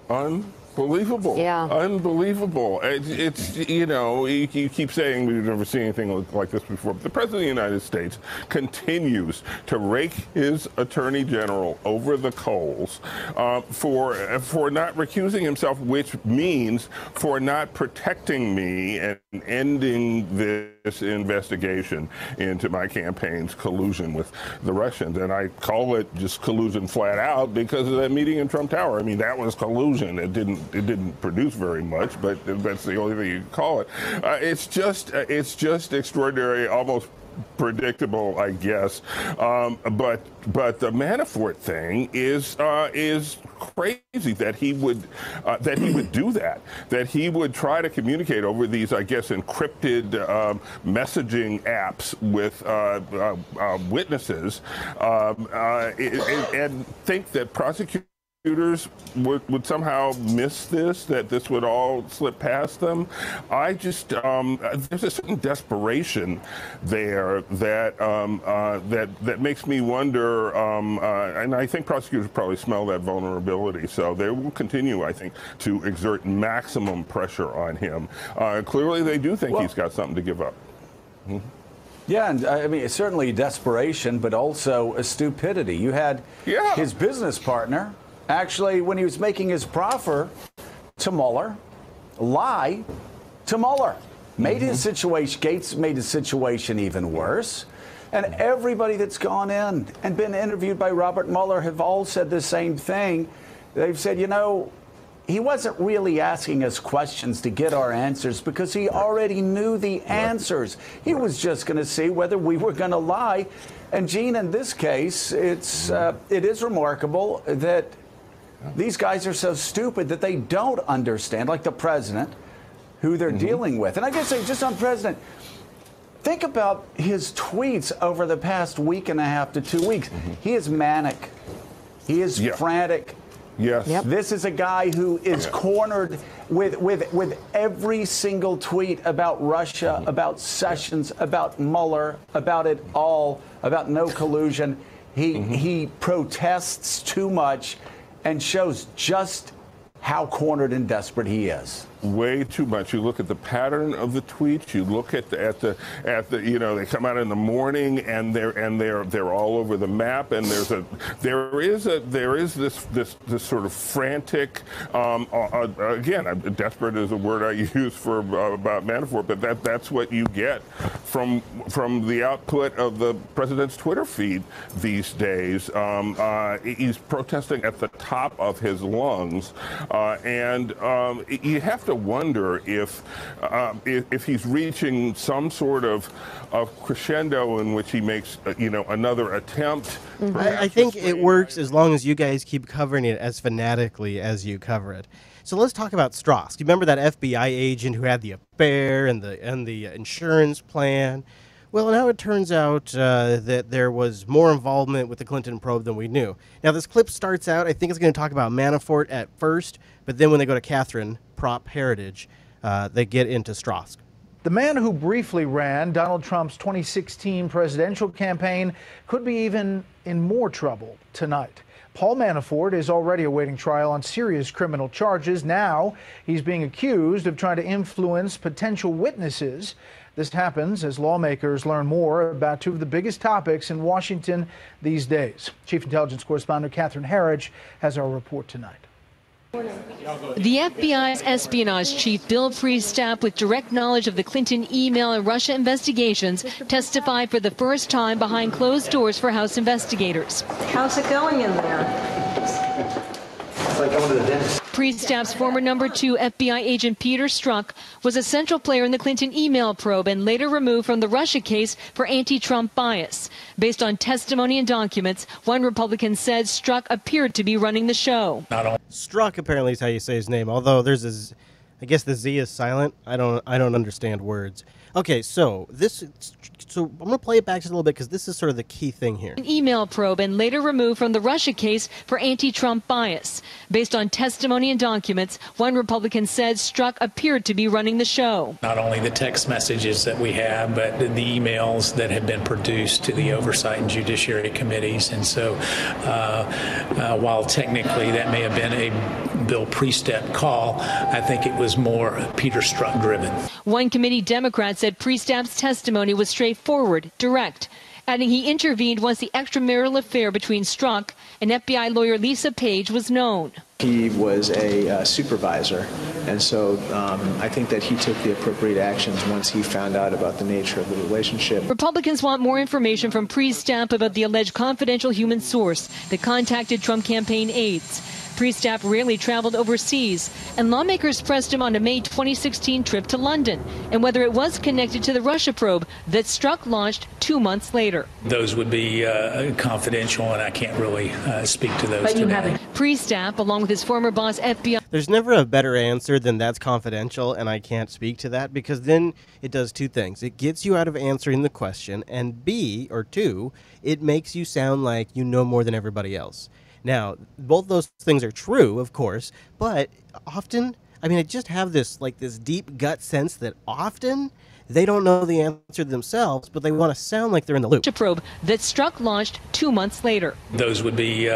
Unbelievable. Yeah. Unbelievable. It's you know, you keep saying we've never seen anything like this before, but the President of the United States continues to rake his attorney general over the coals for not recusing himself, which means for not protecting me and ending this investigation into my campaign's collusion with the Russians. And I call it just collusion flat out because of that meeting in Trump Tower. I mean, that was collusion. It didn't produce very much, but that's the only thing you can call it. It's just extraordinary, almost predictable, I guess. But the Manafort thing is crazy that he would do that. That he would try to communicate over these, I guess, encrypted messaging apps with witnesses, and think that prosecutors would somehow miss this, that this would all slip past them. I just there's a certain desperation there that makes me wonder, and I think prosecutors probably smell that vulnerability, so they will continue, I think, to exert maximum pressure on him. Clearly, they do think he's got something to give up. Mm-hmm. Yeah, and I mean, certainly desperation, but also a stupidity. You had his business partner, actually, when he was making his proffer to Mueller, lie to Mueller. Made his situation, Gates made his situation even worse. And everybody that's gone in and been interviewed by Robert Mueller have all said the same thing. They've said, you know, he wasn't really asking us questions to get our answers because he already knew the answers. He was just going to see whether we were going to lie. And Gene, in this case, it is remarkable that these guys are so stupid that they don't understand, like the president, who they're dealing with. And I guess just on president, think about his tweets over the past week and a half to 2 weeks. He is manic. He is frantic. Yes. Yep. This is a guy who is cornered with every single tweet about Russia, about Sessions, about Mueller, about it all, about no collusion. He protests too much and shows just how cornered and desperate he is. Way too much. You look at the pattern of the tweets. You look at the you know, they come out in the morning and they're all over the map. And there is this sort of frantic. Again, desperate is a word I use for about Manafort, but that's what you get from the output of the president's Twitter feed these days. He's protesting at the top of his lungs, and you have to wonder if he's reaching some sort of crescendo in which he makes another attempt. I think it works as long as you guys keep covering it as fanatically as you cover it. So let's talk about Strauss. Do you remember that FBI agent who had the affair and the insurance plan? Well, now it turns out that there was more involvement with the Clinton probe than we knew. Now, this clip starts out, I think it's going to talk about Manafort at first, but then when they go to Catherine, Prop Heritage, they get into Strzok. The man who briefly ran Donald Trump's 2016 presidential campaign could be even in more trouble tonight. Paul Manafort is already awaiting trial on serious criminal charges. Now he's being accused of trying to influence potential witnesses. This happens as lawmakers learn more about two of the biggest topics in Washington these days. Chief Intelligence Correspondent Catherine Herridge has our report tonight. The FBI's espionage chief, Bill Priestap, with direct knowledge of the Clinton email and Russia investigations, testified for the first time behind closed doors for House investigators. How's it going in there? It's like going to the dentist. Priestap's former #2 FBI agent Peter Strzok was a central player in the Clinton email probe and later removed from the Russia case for anti-Trump bias. Based on testimony and documents, one Republican said Strzok appeared to be running the show. Strzok apparently is how you say his name, although there's I guess the Z is silent. I don't understand words. Okay, so I'm going to play it back just a little bit because this is sort of the key thing here. An email probe and later removed from the Russia case for anti-Trump bias. Based on testimony and documents, one Republican said Strzok appeared to be running the show. Not only the text messages that we have, but the emails that have been produced to the Oversight and Judiciary Committees. And so while technically that may have been a Bill Priestap call, I think it was more Peter Strzok driven. One committee Democrat said Priestap's testimony was straightforward, direct, adding he intervened once the extramarital affair between Strzok and FBI lawyer Lisa Page was known. He was a supervisor, and so I think that he took the appropriate actions once he found out about the nature of the relationship. Republicans want more information from Priestap about the alleged confidential human source that contacted Trump campaign aides. Priestap rarely traveled overseas, and lawmakers pressed him on a May 2016 trip to London and whether it was connected to the Russia probe that Strzok launched 2 months later. Those would be confidential, and I can't really speak to those today. Priestap, along with his former boss, FBI. There's never a better answer than that's confidential, and I can't speak to that, because then it does two things. It gets you out of answering the question, and two, it makes you sound like you know more than everybody else. Now, both those things are true, of course, but often, I just have this deep gut sense that often they don't know the answer themselves, but they want to sound like they're in the loop. A probe that Strzok launched 2 months later. Those would be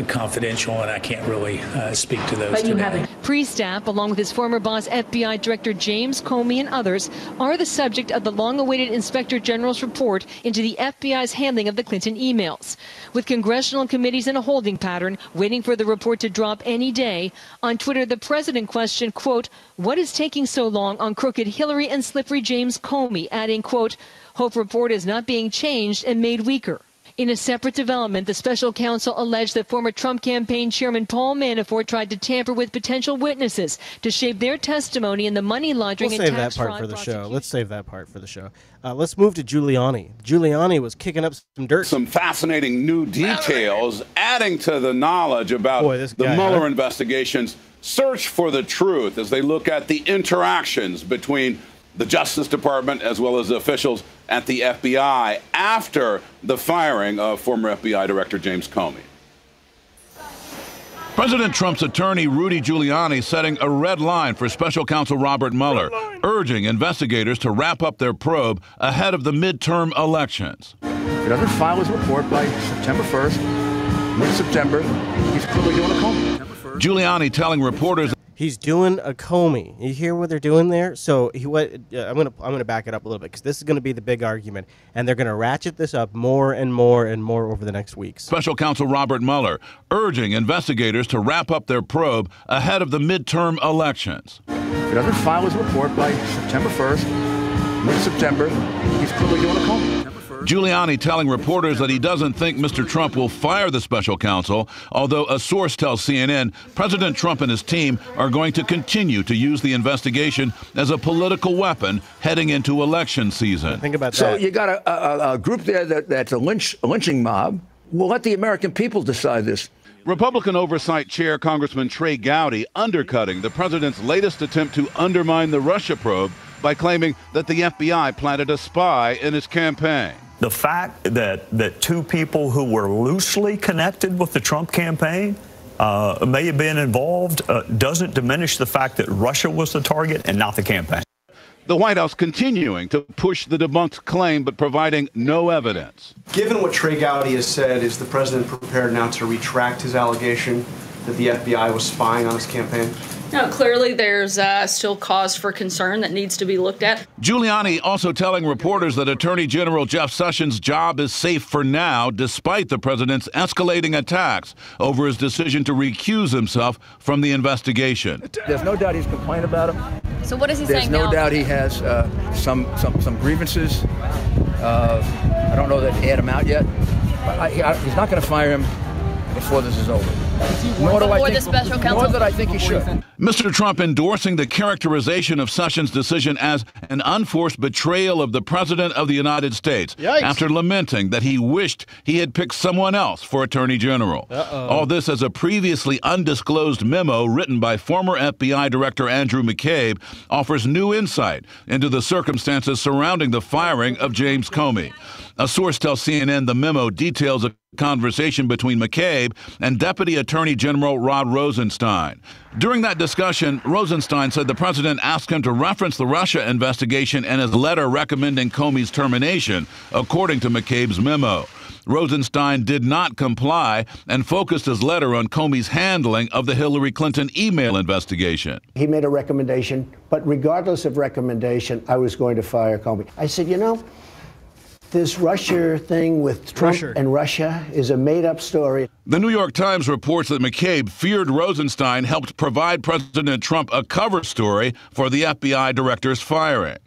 confidential, and I can't really speak to those today. Priestap, along with his former boss, FBI Director James Comey, and others, are the subject of the long-awaited Inspector General's report into the FBI's handling of the Clinton emails. With congressional committees in a holding pattern, waiting for the report to drop any day, on Twitter the president questioned, quote, "What is taking so long on crooked Hillary and slippery James Comey," adding, quote, "Hope report is not being changed and made weaker." In a separate development, the special counsel alleged that former Trump campaign chairman Paul Manafort tried to tamper with potential witnesses to shape their testimony in the money laundering and tax fraud. Let's save that part for the show. Let's save that part for the show. Let's move to Giuliani. Giuliani was kicking up some dirt. Some fascinating new details adding to the knowledge about the Mueller investigation's search for the truth as they look at the interactions between the Justice Department as well as the officials at the FBI after the firing of former FBI Director James Comey. President Trump's attorney Rudy Giuliani setting a red line for special counsel Robert Mueller, urging investigators to wrap up their probe ahead of the midterm elections. If he doesn't file his report by September 1st, mid-September, he's clearly doing a Comey. Giuliani telling reporters he's doing a Comey. You hear what they're doing there? So I'm gonna back it up a little bit because this is going to be the big argument, and they're going to ratchet this up more and more and more over the next weeks. Special counsel Robert Mueller urging investigators to wrap up their probe ahead of the midterm elections. If he doesn't file his report by September 1st, mid-September, he's clearly doing a Comey. Giuliani telling reporters that he doesn't think Mr. Trump will fire the special counsel, although a source tells CNN President Trump and his team are going to continue to use the investigation as a political weapon heading into election season. Think about that. So you got a group there that's a lynching mob. We'll let the American people decide this. Republican Oversight Chair Congressman Trey Gowdy undercutting the president's latest attempt to undermine the Russia probe by claiming that the FBI planted a spy in his campaign. The fact that two people who were loosely connected with the Trump campaign may have been involved doesn't diminish the fact that Russia was the target and not the campaign. The White House continuing to push the debunked claim, but providing no evidence. Given what Trey Gowdy has said, is the president prepared now to retract his allegation that the FBI was spying on his campaign? No, clearly there's still cause for concern that needs to be looked at. Giuliani also telling reporters that Attorney General Jeff Sessions' job is safe for now, despite the president's escalating attacks over his decision to recuse himself from the investigation. There's no doubt he's complained about him. So what is he There's saying no now? doubt he has some grievances. I don't know that he had him out yet. But he's not going to fire him before this is over. Nor that I think he should. Mr. Trump endorsing the characterization of Sessions' decision as an unforced betrayal of the President of the United States. Yikes. After lamenting that he wished he had picked someone else for Attorney General. All this as a previously undisclosed memo written by former FBI Director Andrew McCabe offers new insight into the circumstances surrounding the firing of James Comey. A source tells CNN the memo details a conversation between McCabe and Deputy Attorney General Rod Rosenstein. During that discussion, Rosenstein said the president asked him to reference the Russia investigation in his letter recommending Comey's termination, according to McCabe's memo. Rosenstein did not comply and focused his letter on Comey's handling of the Hillary Clinton email investigation. He made a recommendation, but regardless of recommendation, I was going to fire Comey. I said, you know, this Russia thing with Trump and Russia is a made-up story. The New York Times reports that McCabe feared Rosenstein helped provide President Trump a cover story for the FBI director's firing.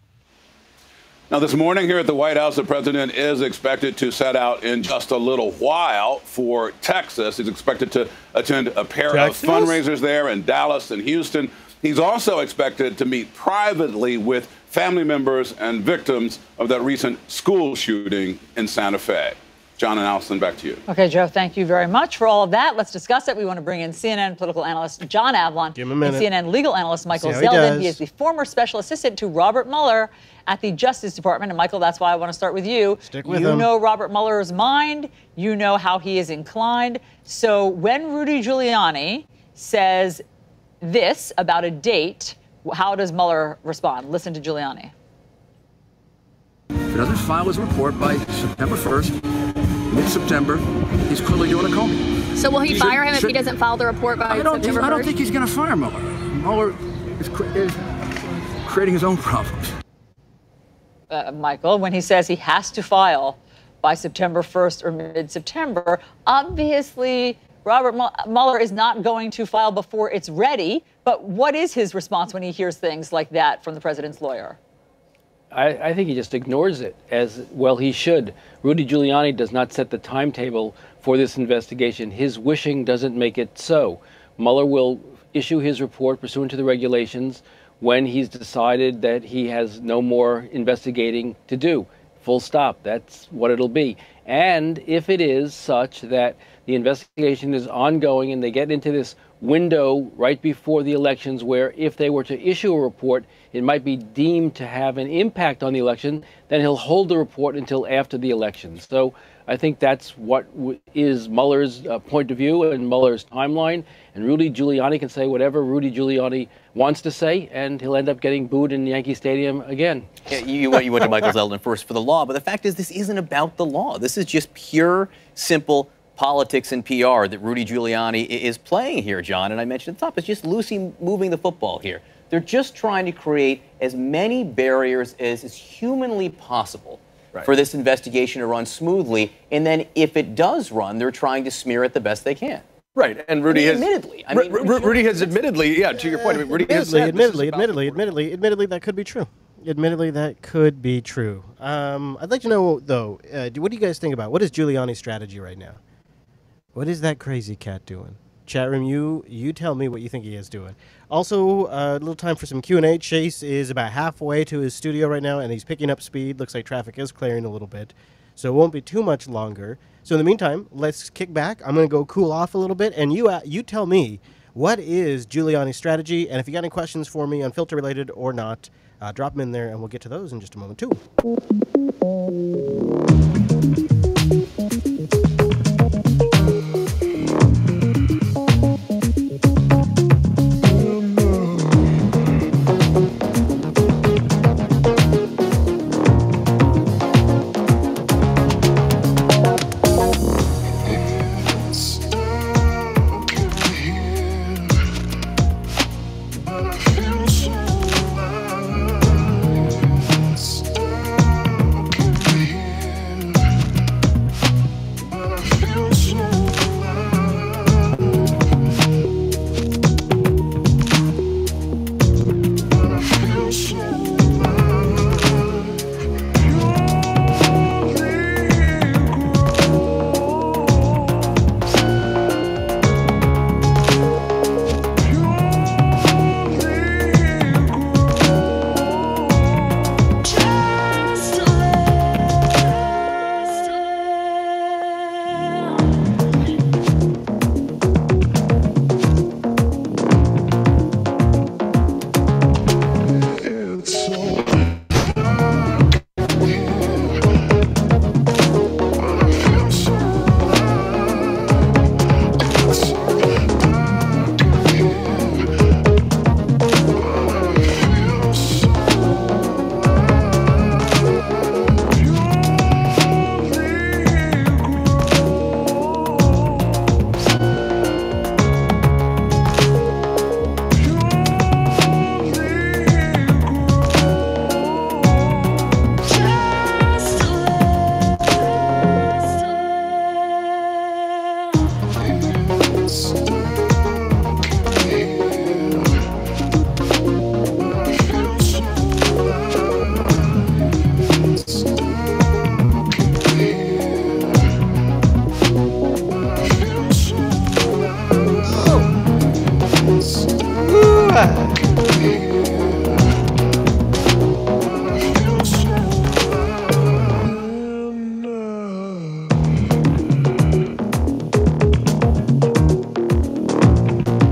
Now, this morning here at the White House, the president is expected to set out in just a little while for Texas. He's expected to attend a pair of fundraisers there in Dallas and Houston. He's also expected to meet privately with family members and victims of that recent school shooting in Santa Fe. John and Allison, back to you. Okay, Joe, thank you very much for all of that. Let's discuss it. We want to bring in CNN political analyst John Avlon and CNN legal analyst Michael Zeldin. He is the former special assistant to Robert Mueller at the Justice Department. And Michael, that's why I want to start with you. Stick with him. You know Robert Mueller's mind. You know how he is inclined. So when Rudy Giuliani says this about a date, how does Mueller respond? Listen to Giuliani. If he doesn't file his report by September 1st, mid-September, he's clearly doing a Comey. So will he fire him if he doesn't file the report by September 1st? I don't think he's going to fire Mueller. Mueller is creating his own problems. Michael, when he says he has to file by September 1st or mid-September, obviously Robert Mueller is not going to file before it's ready. But what is his response when he hears things like that from the president's lawyer? I think he just ignores it, as well he should. Rudy Giuliani does not set the timetable for this investigation. His wishing doesn't make it so. Mueller will issue his report pursuant to the regulations when he's decided that he has no more investigating to do. Full stop. That's what it'll be. And if it is such that the investigation is ongoing and they get into this window right before the elections where if they were to issue a report, it might be deemed to have an impact on the election, then he'll hold the report until after the election. So I think that's what is Mueller's point of view and Mueller's timeline. And Rudy Giuliani can say whatever Rudy Giuliani wants to say, and he'll end up getting booed in Yankee Stadium again. Yeah, you went to Michael Zeldin first for the law, but the fact is this isn't about the law. This is just pure, simple politics and PR that Rudy Giuliani is playing here, John. And I mentioned at the top, it's just loosely moving the football here. They're just trying to create as many barriers as is humanly possible for this investigation to run smoothly. And then if it does run, they're trying to smear it the best they can. Right, and Rudy has admittedly. Rudy has admittedly, yeah. To your point, I mean, Rudy has said admittedly, that could be true. Admittedly, that could be true. I'd like to know, though, what do you guys think about what is Giuliani's strategy right now? What is that crazy cat doing? Chat room, you tell me what you think he is doing. Also, a little time for some Q&A. Chase is about halfway to his studio right now, and he's picking up speed. Looks like traffic is clearing a little bit, so it won't be too much longer. So in the meantime, let's kick back. I'm going to go cool off a little bit, and you tell me, what is Giuliani's strategy? And if you got any questions for me, Unfilter related or not, Drop them in there, and we'll get to those in just a moment, too.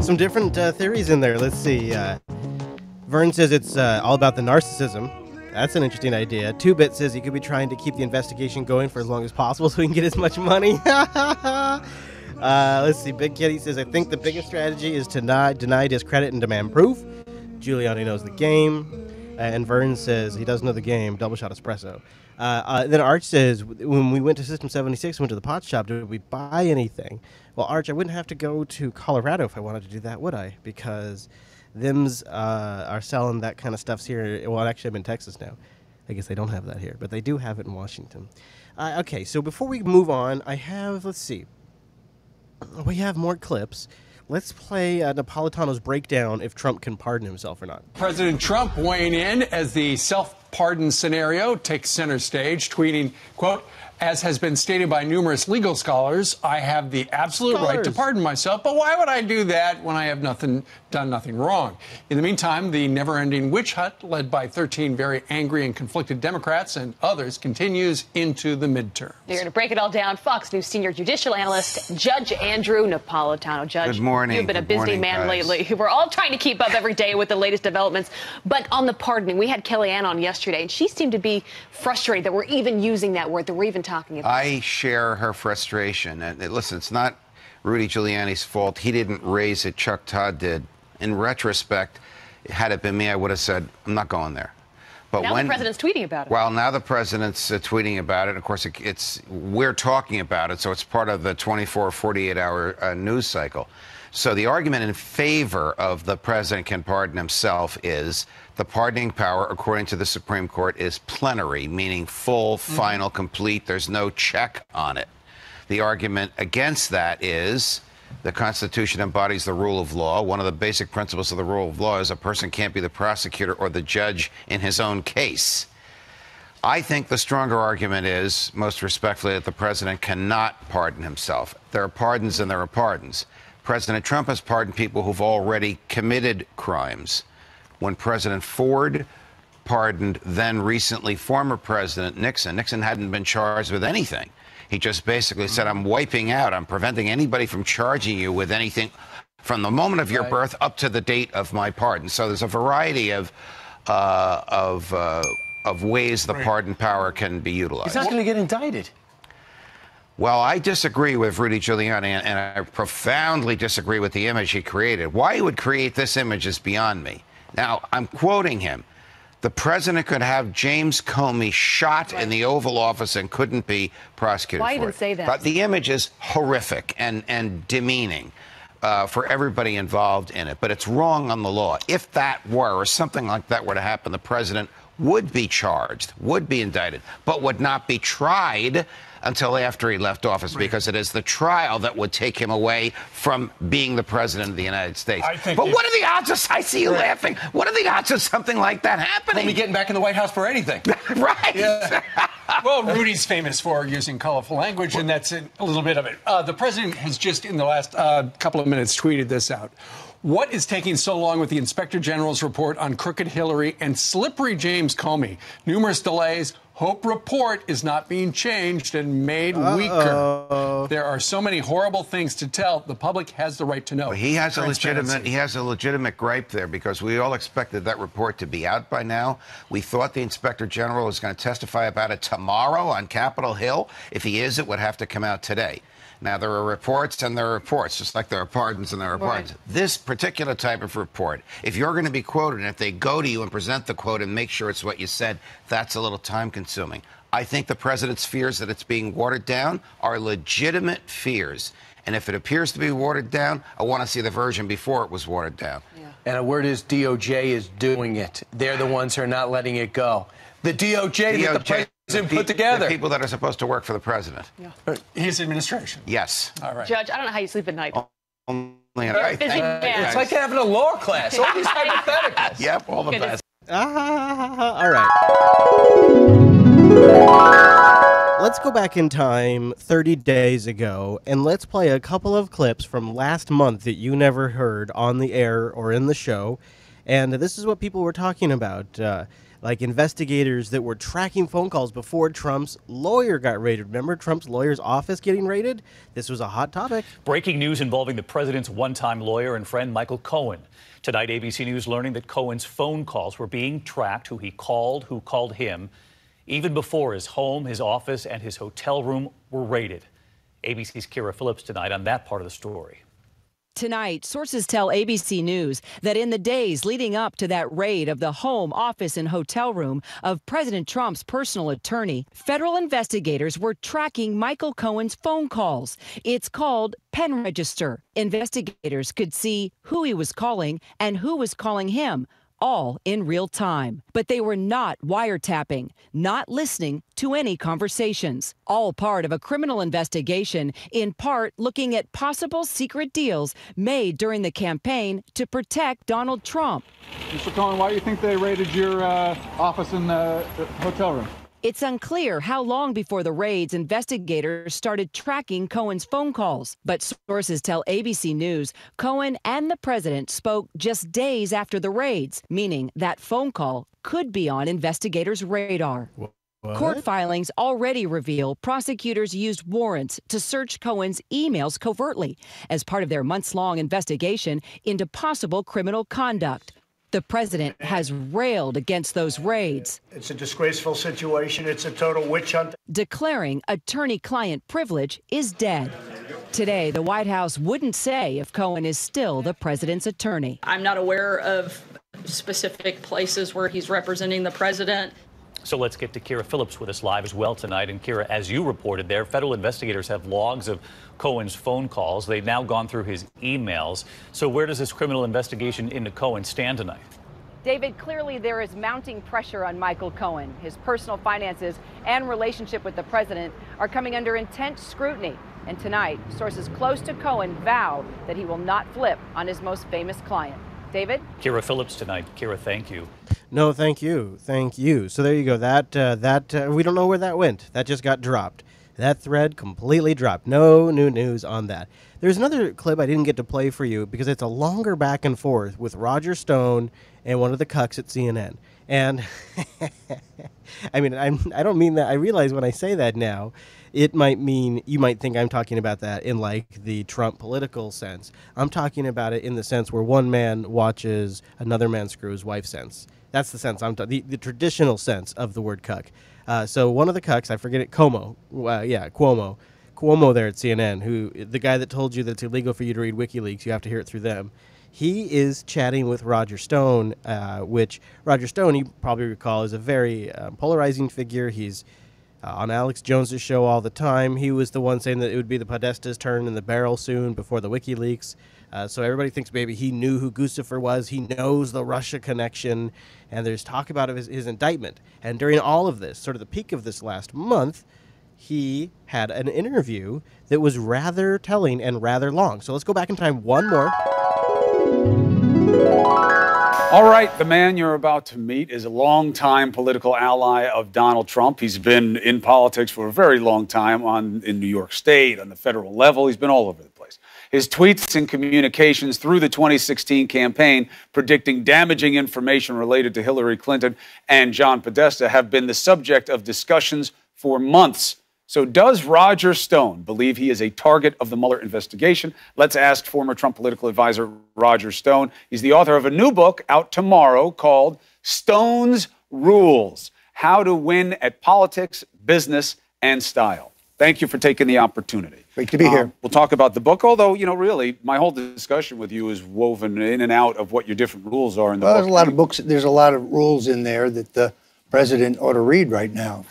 Some different theories in there. Let's see. Vern says it's all about the narcissism. That's an interesting idea. 2-Bit says he could be trying to keep the investigation going for as long as possible so he can get as much money. Let's see. Big Kitty says, I think the biggest strategy is to deny, discredit, and demand proof. Giuliani knows the game. And Vern says he doesn't know the game. Double shot espresso. Then Arch says, when we went to System 76, went to the pot shop, did we buy anything? Well, Arch, I wouldn't have to go to Colorado if I wanted to do that, would I? Because thems are selling that kind of stuff here. Well, actually, I'm in Texas now. I guess they don't have that here, but they do have it in Washington. Okay, so before we move on, I have, let's see. We have more clips. Let's play Napolitano's breakdown if Trump can pardon himself or not. President Trump weighing in as the self-pardon scenario takes center stage, tweeting, quote, as has been stated by numerous legal scholars, I have the absolute right to pardon myself, but why would I do that when I have done nothing wrong? In the meantime, the never-ending witch hunt led by 13 very angry and conflicted Democrats and others continues into the midterms. Here to break it all down, Fox News senior judicial analyst Judge Andrew Napolitano. Judge, good morning. You've been a busy man lately. We're all trying to keep up every day with the latest developments. But on the pardoning, we had Kellyanne on yesterday, and she seemed to be frustrated that we're even using that word, that we're even talking about. I share her frustration. And listen, it's not Rudy Giuliani's fault. He didn't raise it. Chuck Todd did. In retrospect, had it been me, I would have said, I'm not going there. But now the president's tweeting about it. Well, now the president's tweeting about it. Of course, we're talking about it, so it's part of the 24, 48-hour news cycle. So the argument in favor of the president can pardon himself is the pardoning power, according to the Supreme Court, is plenary, meaning full, final, complete. There's no check on it. The argument against that is the Constitution embodies the rule of law. One of the basic principles of the rule of law is a person can't be the prosecutor or the judge in his own case. I think the stronger argument is, most respectfully, that the president cannot pardon himself. There are pardons and there are pardons. President Trump has pardoned people who've already committed crimes. When President Ford pardoned then recently former President Nixon, Nixon hadn't been charged with anything. He just basically said, I'm wiping out, I'm preventing anybody from charging you with anything from the moment of your birth up to the date of my pardon. So there's a variety of of ways the pardon power can be utilized. He's not going to get indicted. Well, I disagree with Rudy Giuliani, and I profoundly disagree with the image he created. Why he would create this image is beyond me. Now, I'm quoting him. The president could have James Comey shot in the Oval Office and couldn't be prosecuted Why for even it. say that? But the image is horrific and demeaning for everybody involved in it. But it's wrong on the law. If that were, or something like that were to happen, the president would be charged, would be indicted, but would not be tried until after he left office, because it is the trial that would take him away from being the president of the United States. But what are the odds of, I see you laughing, what are the odds of something like that happening? He'll be getting back in the White House for anything. Right. Yeah. Well, Rudy's famous for using colorful language, and that's a little bit of it. The president has just, in the last couple of minutes, tweeted this out. What is taking so long with the Inspector General's report on crooked Hillary and slippery James Comey? Numerous delays. Hope report is not being changed and made weaker. There are so many horrible things to tell. The public has the right to know. Well, he has a legitimate gripe there, because we all expected that report to be out by now. We thought the Inspector General was going to testify about it tomorrow on Capitol Hill. If he is, it would have to come out today. Now, there are reports and there are reports, just like there are pardons and there are pardons. This particular type of report, if you're going to be quoted, and if they go to you and present the quote and make sure it's what you said, that's a little time-consuming. I think the president's fears that it's being watered down are legitimate fears. And if it appears to be watered down, I want to see the version before it was watered down. Yeah. And a word is DOJ is doing it. They're the ones who are not letting it go. The DOJ that the president put together. The people that are supposed to work for the president. Yeah. His administration. Yes. All right. Judge, I don't know how you sleep at night. It's like having a law class. All these hypotheticals. Yep, all the best. All right. Let's go back in time 30 days ago, and let's play a couple of clips from last month that you never heard on the air or in the show. And this is what people were talking about. Like investigators that were tracking phone calls before Trump's lawyer got raided. Remember Trump's lawyer's office getting raided? This was a hot topic. Breaking news involving the president's one-time lawyer and friend, Michael Cohen. Tonight, ABC News learning that Cohen's phone calls were being tracked, who called him, even before his home, his office, and his hotel room were raided. ABC's Kira Phillips tonight on that part of the story. Tonight, sources tell ABC News that in the days leading up to that raid of the home, office, and hotel room of President Trump's personal attorney, federal investigators were tracking Michael Cohen's phone calls. It's called Pen Register. Investigators could see who he was calling and who was calling him, all in real time. But they were not wiretapping, not listening to any conversations. All part of a criminal investigation, in part looking at possible secret deals made during the campaign to protect Donald Trump. Mr. Cohen, why do you think they raided your office in the hotel room? It's unclear how long before the raids investigators started tracking Cohen's phone calls. But sources tell ABC News Cohen and the president spoke just days after the raids, meaning that phone call could be on investigators' radar. What? Court filings already reveal prosecutors used warrants to search Cohen's emails covertly as part of their months-long investigation into possible criminal conduct. The president has railed against those raids. It's a disgraceful situation. It's a total witch hunt. Declaring attorney-client privilege is dead. Today, the White House wouldn't say if Cohen is still the president's attorney. I'm not aware of specific places where he's representing the president. So let's get to Kira Phillips with us live as well tonight. And Kira, as you reported there, federal investigators have logs of Cohen's phone calls. They've now gone through his emails. So where does this criminal investigation into Cohen stand tonight? David, clearly there is mounting pressure on Michael Cohen. His personal finances and relationship with the president are coming under intense scrutiny. And tonight, sources close to Cohen vow that he will not flip on his most famous client. David? Kira Phillips tonight. Kira, thank you. No, thank you. Thank you. So there you go. That we don't know where that went. That just got dropped. That thread completely dropped. No new news on that. There's another clip I didn't get to play for you because it's a longer back and forth with Roger Stone and one of the cucks at CNN. And I mean, I don't mean that. I realize when I say that now, it might mean you might think I'm talking about that in like the Trump political sense. I'm talking about it in the sense where one man watches another man screw his wife sense. That's the sense the traditional sense of the word cuck. So one of the cucks, I forget it, Cuomo there at CNN, the guy that told you that it's illegal for you to read WikiLeaks, you have to hear it through them. He is chatting with Roger Stone, which Roger Stone, you probably recall, is a very polarizing figure. He's on Alex Jones's show all the time. He was the one saying that it would be the Podesta's turn in the barrel soon before the WikiLeaks. So everybody thinks maybe he knew who Guccifer was. He knows the Russia connection. And there's talk about his indictment. And during all of this, sort of the peak of this last month, he had an interview that was rather telling and rather long. So let's go back in time one more. All right, the man you're about to meet is a longtime political ally of Donald Trump. He's been in politics for a very long time in New York State, on the federal level. He's been all over the place. His tweets and communications through the 2016 campaign predicting damaging information related to Hillary Clinton and John Podesta have been the subject of discussions for months. So does Roger Stone believe he is a target of the Mueller investigation? Let's ask former Trump political advisor Roger Stone. He's the author of a new book out tomorrow called Stone's Rules: How to Win at Politics, Business, and Style. Thank you for taking the opportunity. Great to be here. We'll talk about the book, although, really, my whole discussion with you is woven in and out of what your different rules are in the book. There's a lot of books. There's a lot of rules in there that the president ought to read right now.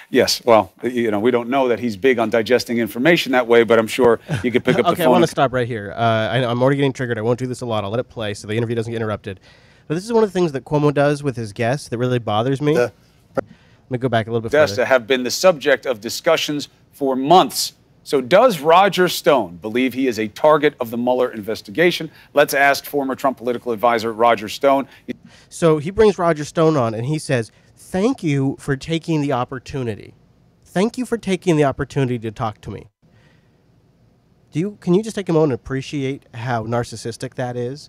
Yes. Well, we don't know that he's big on digesting information that way, but I'm sure you could pick up the phone. Okay, I want to stop right here. I'm already getting triggered. I won't do this a lot. I'll let it play so the interview doesn't get interrupted. But this is one of the things that Cuomo does with his guests that really bothers me. Let me go back a little bit further. Have been the subject of discussions for months. So does Roger Stone believe he is a target of the Mueller investigation? Let's ask former Trump political advisor Roger Stone. So he brings Roger Stone on and he says, thank you for taking the opportunity. Thank you for taking the opportunity to talk to me. Can you just take a moment and appreciate how narcissistic that is?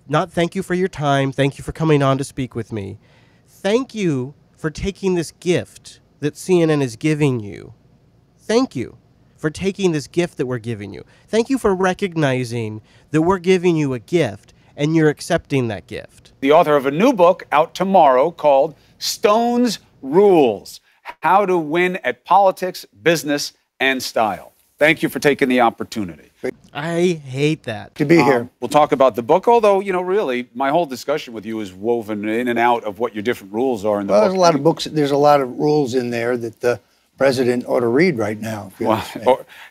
Not thank you for your time. Thank you for coming on to speak with me. Thank you for taking this gift that CNN is giving you. Thank you for taking this gift that we're giving you. Thank you for recognizing that we're giving you a gift and you're accepting that gift. The author of a new book out tomorrow called Stone's Rules: How to Win at Politics, Business, and Style. Thank you for taking the opportunity. I hate that. To be here. We'll talk about the book, although, really, my whole discussion with you is woven in and out of what your different rules are in the book. There's a lot of books. There's a lot of rules in there that the president ought to read right now.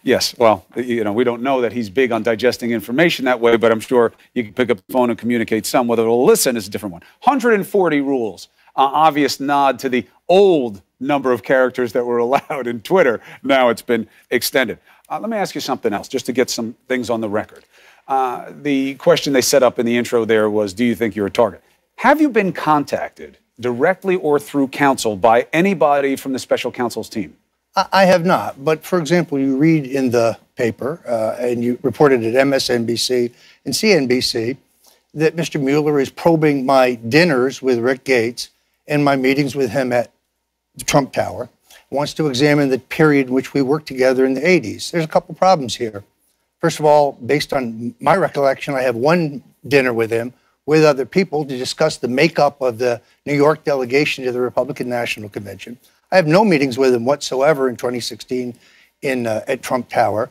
Yes. Well, we don't know that he's big on digesting information that way, but I'm sure you can pick up the phone and communicate some. Whether it'll listen is a different one. 140 rules. Obvious nod to the old number of characters that were allowed in Twitter. Now it's been extended. Let me ask you something else, just to get some things on the record. The question they set up in the intro there was, do you think you're a target? Have you been contacted directly or through counsel by anybody from the special counsel's team? I have not. But, for example, you read in the paper, and you reported at MSNBC and CNBC, that Mr. Mueller is probing my dinners with Rick Gates and my meetings with him at the Trump Tower. Wants to examine the period in which we worked together in the 80s. There's a couple problems here. First of all, based on my recollection, I have one dinner with him with other people to discuss the makeup of the New York delegation to the Republican National Convention. I have no meetings with him whatsoever in 2016 at Trump Tower.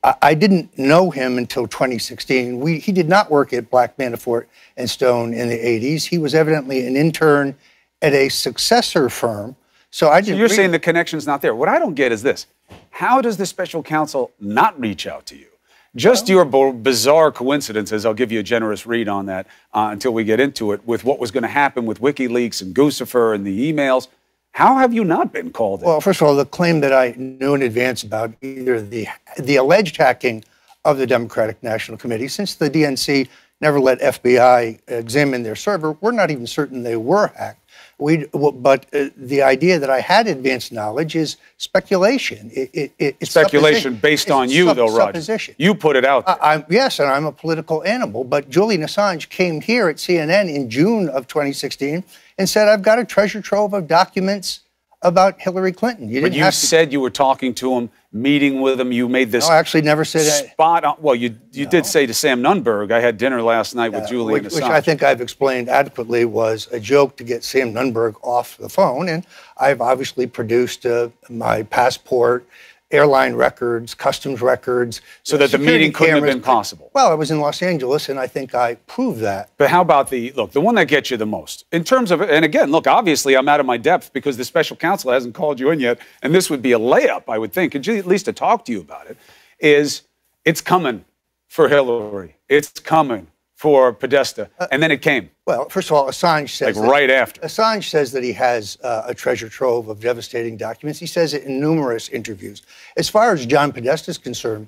I didn't know him until 2016. He did not work at Black, Manafort, and Stone in the 80s. He was evidently an intern at a successor firm. So you're saying the connection's not there. What I don't get is this. How does the special counsel not reach out to you? Just your bizarre coincidences, I'll give you a generous read on that until we get into it, with what was going to happen with WikiLeaks and Guccifer and the emails. How have you not been called in? Well, first of all, the claim that I knew in advance about either the alleged hacking of the Democratic National Committee, since the DNC never let FBI examine their server, we're not even certain they were hacked. But the idea that I had advanced knowledge is speculation. It's speculation based on you, though, Roger. You put it out there. Yes, and I'm a political animal. But Julian Assange came here at CNN in June of 2016 and said, I've got a treasure trove of documents about Hillary Clinton. You said you were talking to him meeting with him. You made this. No, I actually never said that. Spot on. Well, you did say to Sam Nunberg, I had dinner last night with Julian Assange. Which I think I've explained adequately was a joke to get Sam Nunberg off the phone. And I've obviously produced my passport, airline records, customs records. So that the meeting couldn't have been possible. Well, I was in Los Angeles, and I think I proved that. But how about the one that gets you the most? In terms of, and again, look, obviously I'm out of my depth because the special counsel hasn't called you in yet, and this would be a layup, I would think, at least to talk to you about it, is it's coming for Hillary. It's coming for Podesta. And then it came. Well, first of all, Assange says... Like right after. Assange says that he has a treasure trove of devastating documents. He says it in numerous interviews. As far as John Podesta is concerned,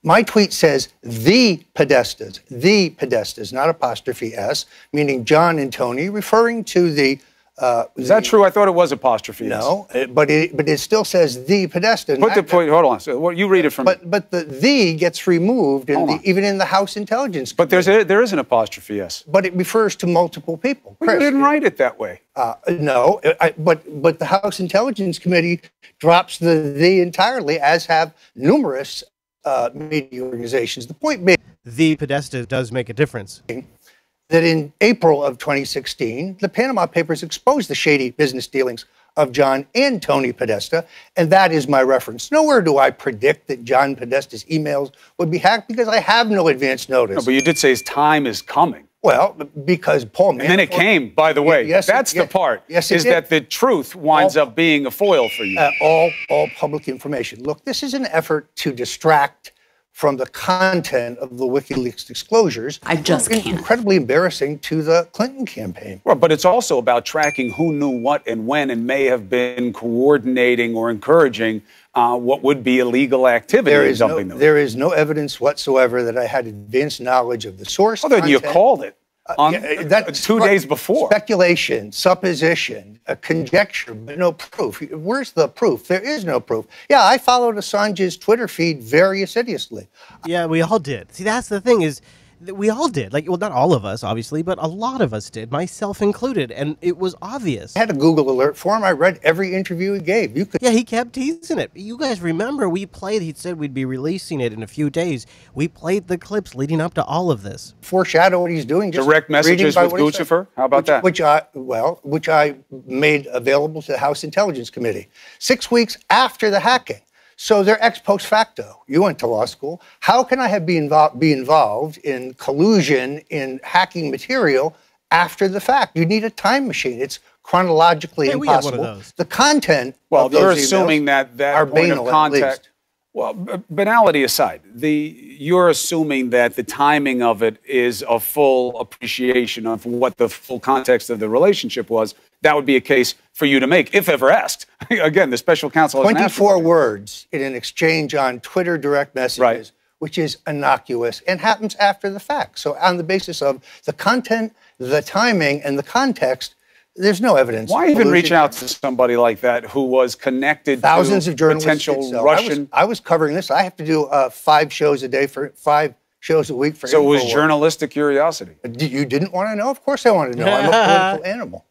my tweet says the Podestas, not apostrophe S, meaning John and Tony, referring to the... is that true? I thought it was apostrophe S. No, but it still says the Podesta. Put the point, hold on. So, you read it from... But the gets removed, even in the House Intelligence Committee. But there is an apostrophe S. But it refers to multiple people. Well, you didn't write it that way. No, but the House Intelligence Committee drops the entirely, as have numerous media organizations. The point being... The Podesta does make a difference. That in April of 2016, the Panama Papers exposed the shady business dealings of John and Tony Podesta, and that is my reference. Nowhere do I predict that John Podesta's emails would be hacked because I have no advance notice. No, but you did say his time is coming. Well, because Paul Manafort... And then it came, by the way. Yes, that's the part. Yes, is that the truth winds up being a foil for you. All public information. Look, this is an effort to distract from the content of the WikiLeaks disclosures. I just can't. Incredibly embarrassing to the Clinton campaign. Well, but it's also about tracking who knew what and when and may have been coordinating or encouraging what would be illegal activity. There is no evidence whatsoever that I had advanced knowledge of the source. Other than you called it. 2 days before. Speculation, supposition, a conjecture, but no proof. Where's the proof? There is no proof. Yeah, I followed Assange's Twitter feed very assiduously. Yeah, we all did. See, that's the thing is, we all did. Like, well, not all of us, obviously, but a lot of us did, myself included, and it was obvious. I had a Google alert for him. I read every interview he gave. Yeah, he kept teasing it. You guys remember he said we'd be releasing it in a few days. We played the clips leading up to all of this. Foreshadow what he's doing. Just direct messages with Lucifer? How about that? Which I made available to the House Intelligence Committee 6 weeks after the hacking. So they're ex post facto. You went to law school. How can I be involved in collusion in hacking material after the fact? You need a time machine. It's chronologically impossible. We had one of those. The content. Well, you're assuming that point of contact. Well, banality aside, you're assuming that the timing of it is a full appreciation of what the full context of the relationship was. That would be a case for you to make, if ever asked. Again, the special counsel has 24 words in an exchange on Twitter direct messages, which is innocuous and happens after the fact. So on the basis of the content, the timing, and the context, there's no evidence. Why even reach out to somebody like that who was connected Thousands to of journalists potential Russian... I was covering this. I have to do 5 shows a day for 5 shows a week for So it was InfoWars. journalistic curiosity. You didn't want to know? Of course I wanted to know. I'm a political animal.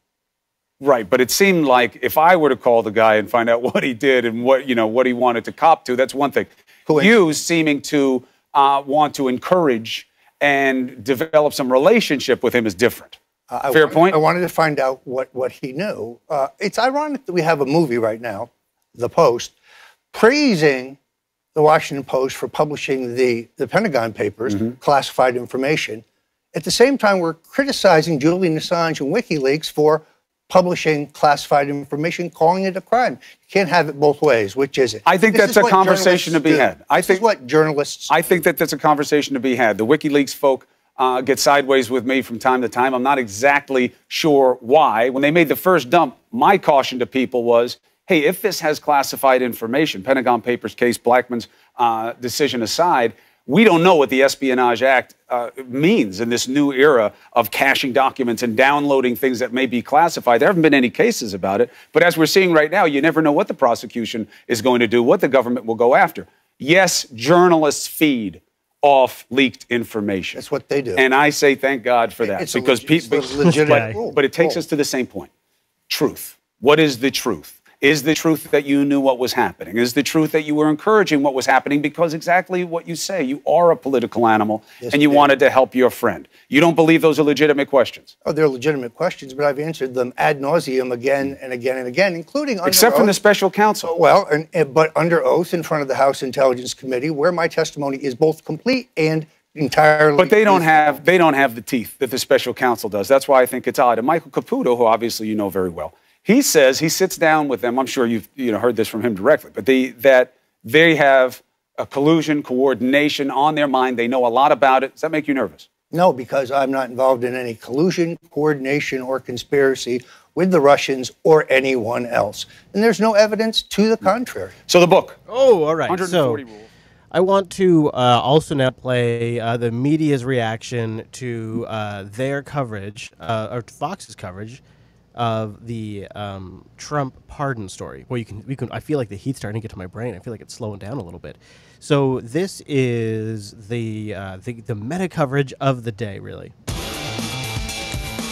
Right, but it seemed like if I were to call the guy and find out what he did and what he wanted to cop to, that's one thing. You seeming to want to encourage and develop some relationship with him is different. Fair point? I wanted to find out what he knew. It's ironic that we have a movie right now, The Post, praising the Washington Post for publishing the Pentagon Papers, classified information. At the same time, we're criticizing Julian Assange and WikiLeaks for publishing classified information, calling it a crime. You can't have it both ways. Which is it? I think that's a conversation to be had. I think what journalists. I think that's a conversation to be had. The WikiLeaks folk get sideways with me from time to time. I'm not exactly sure why. When they made the first dump, my caution to people was, hey, if this has classified information, Pentagon Papers case, Blackmun's decision aside, we don't know what the Espionage Act means in this new era of caching documents and downloading things that may be classified. There haven't been any cases about it. But as we're seeing right now, you never know what the prosecution is going to do, what the government will go after. Yes, journalists feed off leaked information. That's what they do. And I say thank God for that. It's because people, but it takes us to the same point. Truth. What is the truth? Is the truth that you knew what was happening? Is the truth that you were encouraging what was happening? Because exactly what you say, you are a political animal, and you wanted to help your friend. You don't believe those are legitimate questions? Oh, they're legitimate questions, but I've answered them ad nauseum again and again and again, including under Except oath. from the special counsel. Well, but under oath in front of the House Intelligence Committee, where my testimony is both complete and entirely. But they don't have the teeth that the special counsel does. That's why I think it's odd. And Michael Caputo, who obviously you know very well, he says he sits down with them. I'm sure you've heard this from him directly, but that they have a collusion, coordination on their mind. They know a lot about it. Does that make you nervous? No, because I'm not involved in any collusion, coordination, or conspiracy with the Russians or anyone else. And there's no evidence to the contrary. So the book. Oh, all right. 140 so rules. I want to also now play the media's reaction to their coverage, or Fox's coverage, of the Trump pardon story. Well, I feel like the heat's starting to get to my brain. I feel like it's slowing down a little bit. So this is the meta coverage of the day, really.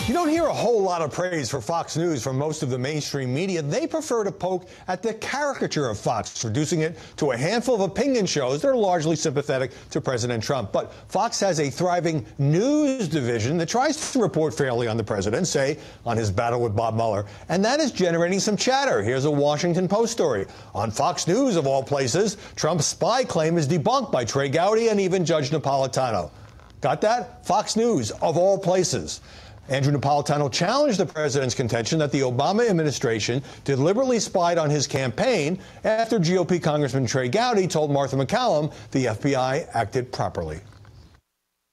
You don't hear a whole lot of praise for Fox News from most of the mainstream media. They prefer to poke at the caricature of Fox, reducing it to a handful of opinion shows that are largely sympathetic to President Trump. But Fox has a thriving news division that tries to report fairly on the president, say, on his battle with Bob Mueller. And that is generating some chatter. Here's a Washington Post story. On Fox News, of all places, Trump's spy claim is debunked by Trey Gowdy and even Judge Napolitano. Got that? Fox News, of all places. Andrew Napolitano challenged the president's contention that the Obama administration deliberately spied on his campaign after GOP Congressman Trey Gowdy told Martha McCallum the FBI acted properly.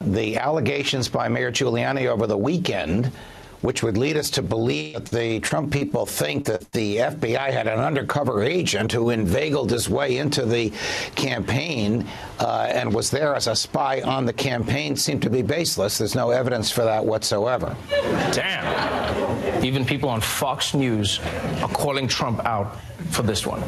The allegations by Mayor Giuliani over the weekend, which would lead us to believe that the Trump people think that the FBI had an undercover agent who inveigled his way into the campaign and was there as a spy on the campaign, seem to be baseless. There's no evidence for that whatsoever. Damn. Even people on Fox News are calling Trump out for this one.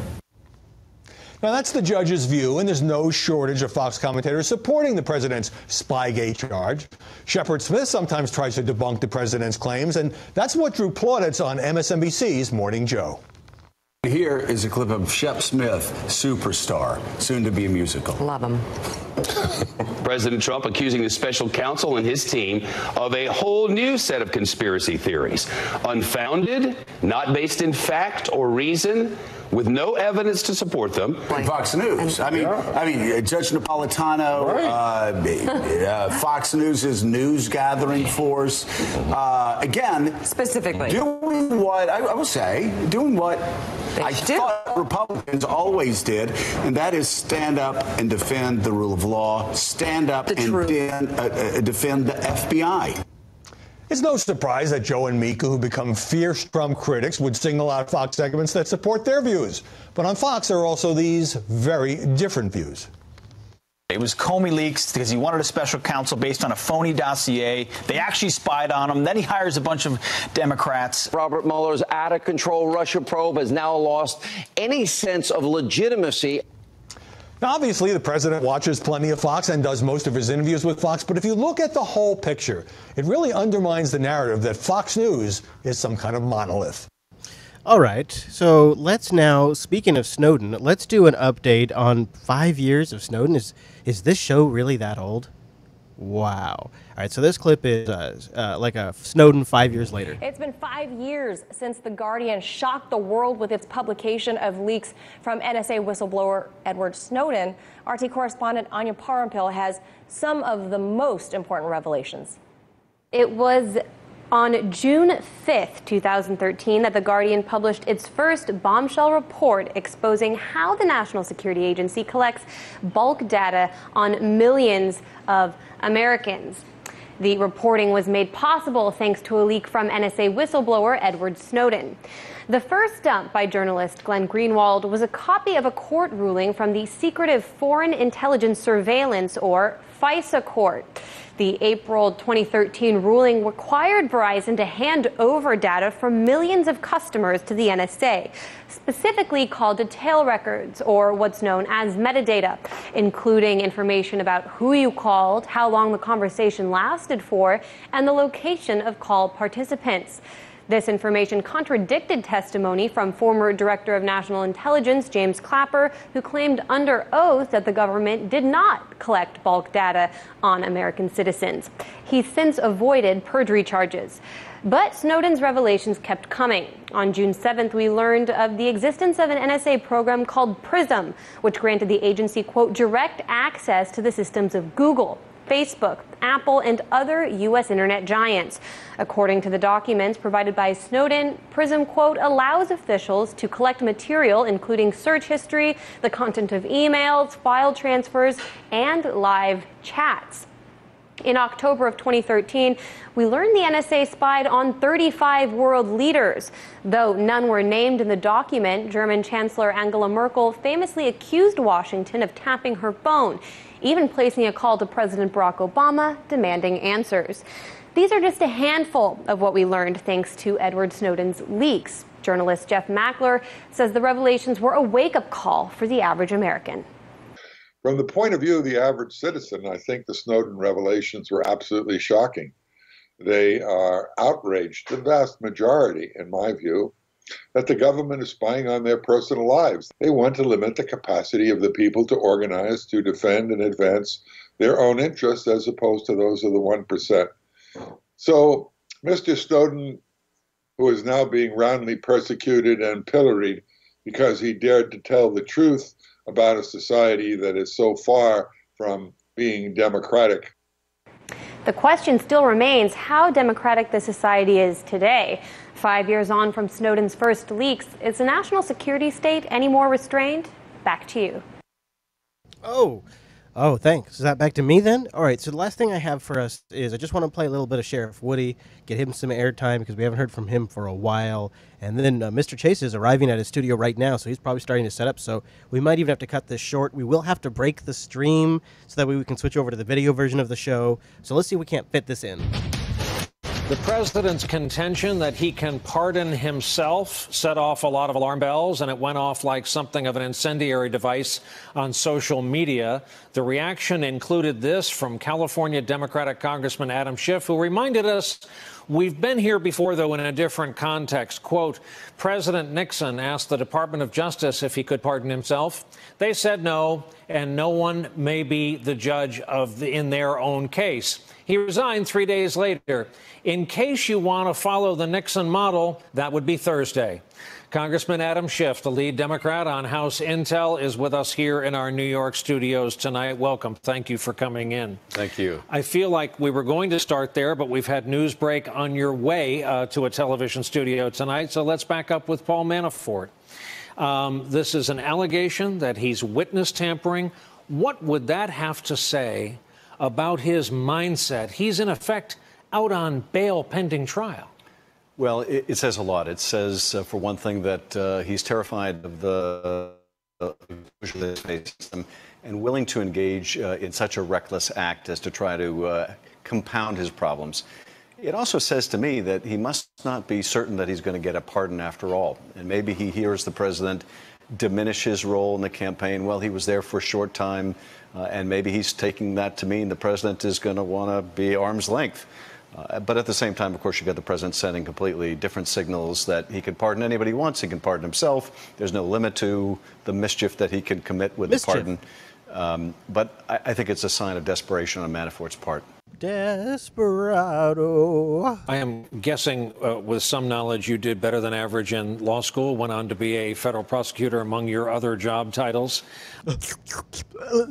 Now, that's the judge's view, and there's no shortage of Fox commentators supporting the president's Spygate charge. Shepard Smith sometimes tries to debunk the president's claims, and that's what drew plaudits on MSNBC's Morning Joe. Here is a clip of Shep Smith, superstar, soon to be a musical. Love him. President Trump accusing the special counsel and his team of a whole new set of conspiracy theories. Unfounded, not based in fact or reason, with no evidence to support them. Fox News. I mean, Judge Napolitano, Fox News' news gathering force. Again, specifically doing what I will say, doing what I thought Republicans always did, and that is stand up and defend the rule of law, stand up and defend the FBI. It's no surprise that Joe and Mika, who become fierce Trump critics, would single out Fox segments that support their views. But on Fox, there are also these very different views. It was Comey leaks because he wanted a special counsel based on a phony dossier. They actually spied on him. Then he hires a bunch of Democrats. Robert Mueller's out-of-control Russia probe has now lost any sense of legitimacy. Now, obviously, the president watches plenty of Fox and does most of his interviews with Fox. But if you look at the whole picture, it really undermines the narrative that Fox News is some kind of monolith. All right, so let's now, speaking of Snowden, let's do an update on 5 years of Snowden. Is this show really that old? Wow. All right, so this clip is like a Snowden 5 years later. It's been 5 years since The Guardian shocked the world with its publication of leaks from NSA whistleblower Edward Snowden. RT correspondent Anya Parampil has some of the most important revelations. It was on June 5th, 2013, that The Guardian published its first bombshell report exposing how the National Security Agency collects bulk data on millions of Americans. The reporting was made possible thanks to a leak from NSA whistleblower Edward Snowden. The first dump by journalist Glenn Greenwald was a copy of a court ruling from the Secretive Foreign Intelligence Surveillance, or FISA court. The April 2013 ruling required Verizon to hand over data from millions of customers to the NSA, specifically called detail records, or what's known as metadata, including information about who you called, how long the conversation lasted for, and the location of call participants. This information contradicted testimony from former Director of National Intelligence James Clapper, who claimed under oath that the government did not collect bulk data on American citizens. He's since avoided perjury charges. But Snowden's revelations kept coming. On June 7th, we learned of the existence of an NSA program called PRISM, which granted the agency, quote, direct access to the systems of Google, Facebook, Apple, and other U.S. internet giants. According to the documents provided by Snowden, PRISM, quote, allows officials to collect material, including search history, the content of emails, file transfers, and live chats. In October of 2013, we learned the NSA spied on 35 world leaders. Though none were named in the document, German Chancellor Angela Merkel famously accused Washington of tapping her phone, even placing a call to President Barack Obama demanding answers. These are just a handful of what we learned thanks to Edward Snowden's leaks. Journalist Jeff Mackler says the revelations were a wake-up call for the average American. From the point of view of the average citizen, I think the Snowden revelations were absolutely shocking. They are outraged, the vast majority, in my view, that the government is spying on their personal lives. They want to limit the capacity of the people to organize, to defend and advance their own interests as opposed to those of the 1%. So Mr. Snowden, who is now being roundly persecuted and pilloried because he dared to tell the truth about a society that is so far from being democratic. The question still remains how democratic the society is today. 5 years on from Snowden's first leaks, is the national security state any more restrained? Back to you. Oh, thanks. Is that back to me then? All right, so the last thing I have for us is I just want to play a little bit of Sheriff Woody, get him some airtime because we haven't heard from him for a while. And then Mr. Chase is arriving at his studio right now, so he's probably starting to set up. So we might even have to cut this short. We will have to break the stream so that way we can switch over to the video version of the show. So let's see if we can't fit this in. The president's contention that he can pardon himself set off a lot of alarm bells, and it went off like something of an incendiary device on social media. The reaction included this from California Democratic Congressman Adam Schiff, who reminded us we've been here before, though, in a different context. Quote, President Nixon asked the Department of Justice if he could pardon himself. They said no, and no one may be the judge in their own case. He resigned 3 days later. In case you want to follow the Nixon model, that would be Thursday. Congressman Adam Schiff, the lead Democrat on House Intel, is with us here in our New York studios tonight. Welcome. Thank you for coming in. Thank you. I feel like we were going to start there, but we've had news break on your way to a television studio tonight. So let's back up with Paul Manafort. This is an allegation that he's witness tampering. What would that have to say about his mindset? He's in effect out on bail pending trial. Well, it says a lot. It says, for one thing, that he's terrified of the system and willing to engage in such a reckless act as to try to compound his problems. It also says to me that he must not be certain that he's going to get a pardon after all. And maybe he hears the president diminish his role in the campaign. Well, he was there for a short time, and maybe he's taking that to mean the president is going to want to be arm's length. But at the same time, of course, you got the president sending completely different signals that he can pardon anybody he wants. He can pardon himself. There's no limit to the mischief that he can commit with the pardon. But I think it's a sign of desperation on Manafort's part. Desperado. I am guessing with some knowledge you did better than average in law school, went on to be a federal prosecutor among your other job titles.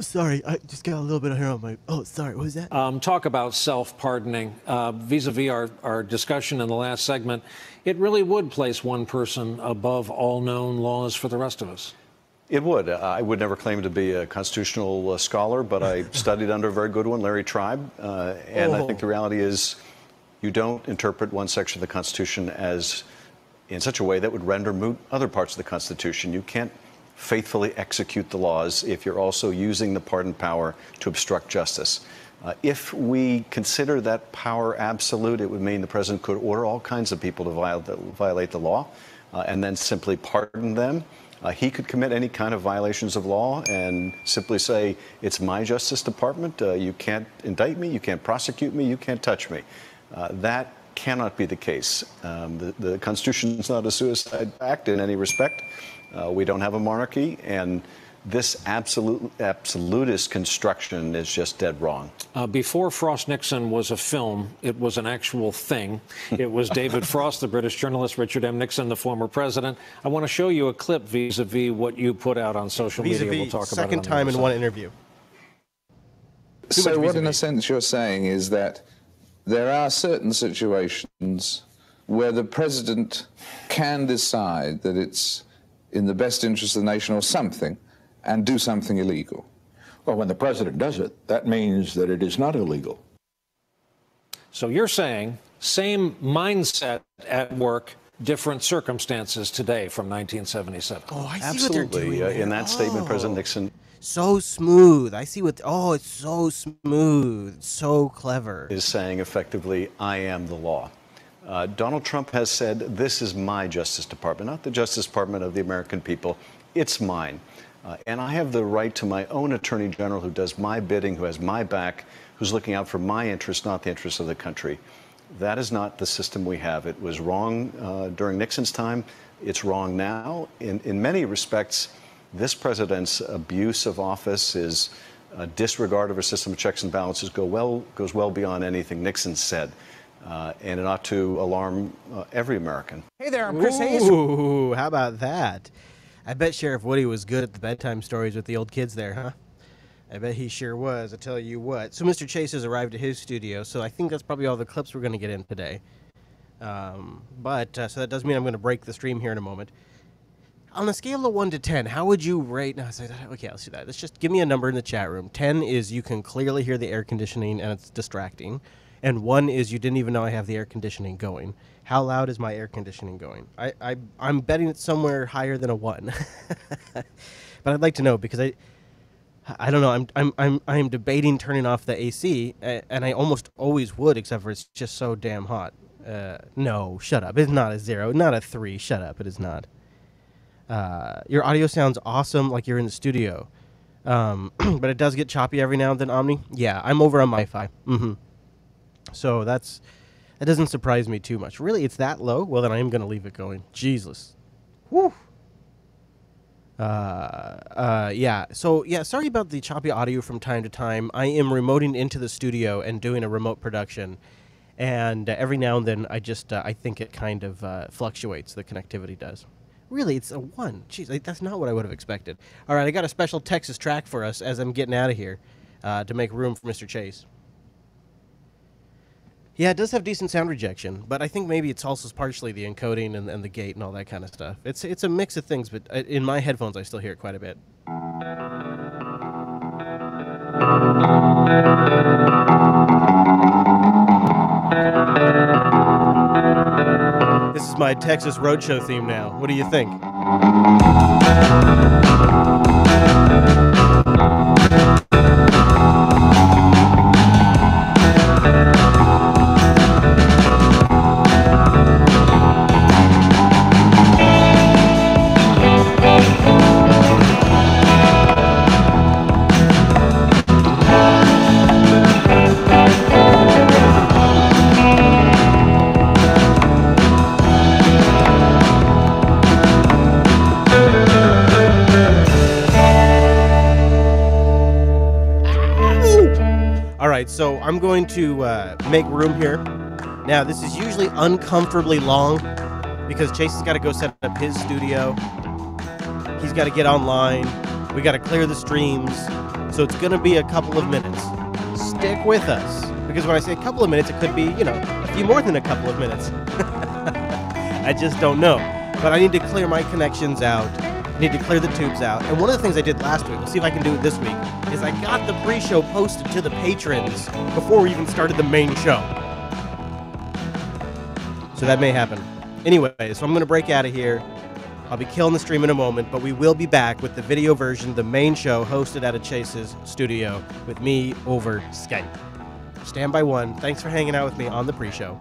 Sorry, I just got a little bit of hair on my... Oh, sorry, what was that? Talk about self-pardoning. Vis-a-vis our discussion in the last segment, it really would place one person above all known laws for the rest of us. It would. I would never claim to be a constitutional scholar, but I studied under a very good one, Larry Tribe. And I think the reality is you don't interpret one section of the Constitution as in such a way that would render moot other parts of the Constitution. You can't faithfully execute the laws if you're also using the pardon power to obstruct justice. If we consider that power absolute, it would mean the president could order all kinds of people to violate the law and then simply pardon them. He could commit any kind of violations of law and simply say, it's my Justice Department. You can't indict me. You can't prosecute me. You can't touch me. That cannot be the case. The Constitution is not a suicide act in any respect. We don't have a monarchy, and this absolutist construction is just dead wrong. Before Frost Nixon was a film, it was an actual thing. It was David Frost, the British journalist, Richard M. Nixon, the former president. I want to show you a clip vis-a-vis what you put out on social media. We'll talk about it. Second time in one interview. So what, in a sense, you're saying is that there are certain situations where the president can decide that it's in the best interest of the nation or something, and do something illegal. Well, when the president does it, that means that it is not illegal. So you're saying same mindset at work, different circumstances today from 1977. Oh, I see Absolutely. what they're doing there. In that statement, President Nixon. So smooth. I see what, it's so smooth, so clever. Is saying effectively, I am the law. Donald Trump has said, this is my Justice Department, not the Justice Department of the American people. It's mine. And I have the right to my own Attorney General who does my bidding, who has my back, who's looking out for my interests, not the interests of the country. That is not the system we have. It was wrong during Nixon's time. It's wrong now. In many respects, this president's abuse of office, is disregard of a system of checks and balances goes well beyond anything Nixon said. And it ought to alarm every American. Hey there, I'm Chris Hayes. Ooh, how about that? I bet Sheriff Woody was good at the bedtime stories with the old kids there, huh? I bet he sure was, I tell you what. So Mr. Chase has arrived at his studio, so I think that's probably all the clips we're going to get in today. So that does mean I'm going to break the stream here in a moment. On a scale of 1 to 10, how would you rate... No, okay, let's do that. Let's just give me a number in the chat room. 10 is you can clearly hear the air conditioning and it's distracting. And 1 is you didn't even know I have the air conditioning going. How loud is my air conditioning going? I'm betting it's somewhere higher than a 1. But I'd like to know, because I don't know. I'm debating turning off the AC, and I almost always would, except for it's just so damn hot. No, shut up. It's not a 0, not a 3. Shut up. It is not. Your audio sounds awesome, like you're in the studio. But it does get choppy every now and then, Omni. Yeah, I'm over on MiFi. So that doesn't surprise me too much. Really, it's that low? Well, then I am going to leave it going. Jesus. Whew. Yeah. So, yeah, sorry about the choppy audio from time to time. I am remoting into the studio and doing a remote production. And every now and then, I think it kind of fluctuates. The connectivity does. Really, it's a 1. Jeez, that's not what I would have expected. All right, I got a special Texas track for us as I'm getting out of here to make room for Mr. Chase. Yeah, it does have decent sound rejection, but I think maybe it's also partially the encoding and the gate and all that kind of stuff. It's a mix of things, but in my headphones I still hear it quite a bit. This is my Texas Roadshow theme now. What do you think? So I'm going to make room here. Now, this is usually uncomfortably long because Chase has got to go set up his studio. He's got to get online. We got to clear the streams. So it's going to be a couple of minutes. Stick with us, because when I say a couple of minutes, it could be, a few more than a couple of minutes. I just don't know. But I need to clear my connections out. I need to clear the tubes out. And one of the things I did last week, we'll see if I can do it this week, is I got the pre-show posted to the patrons before we even started the main show. So that may happen. Anyway, so I'm going to break out of here. I'll be killing the stream in a moment, but we will be back with the video version, the main show, hosted out of Chase's studio with me over Skype. Stand by 1. Thanks for hanging out with me on the pre-show.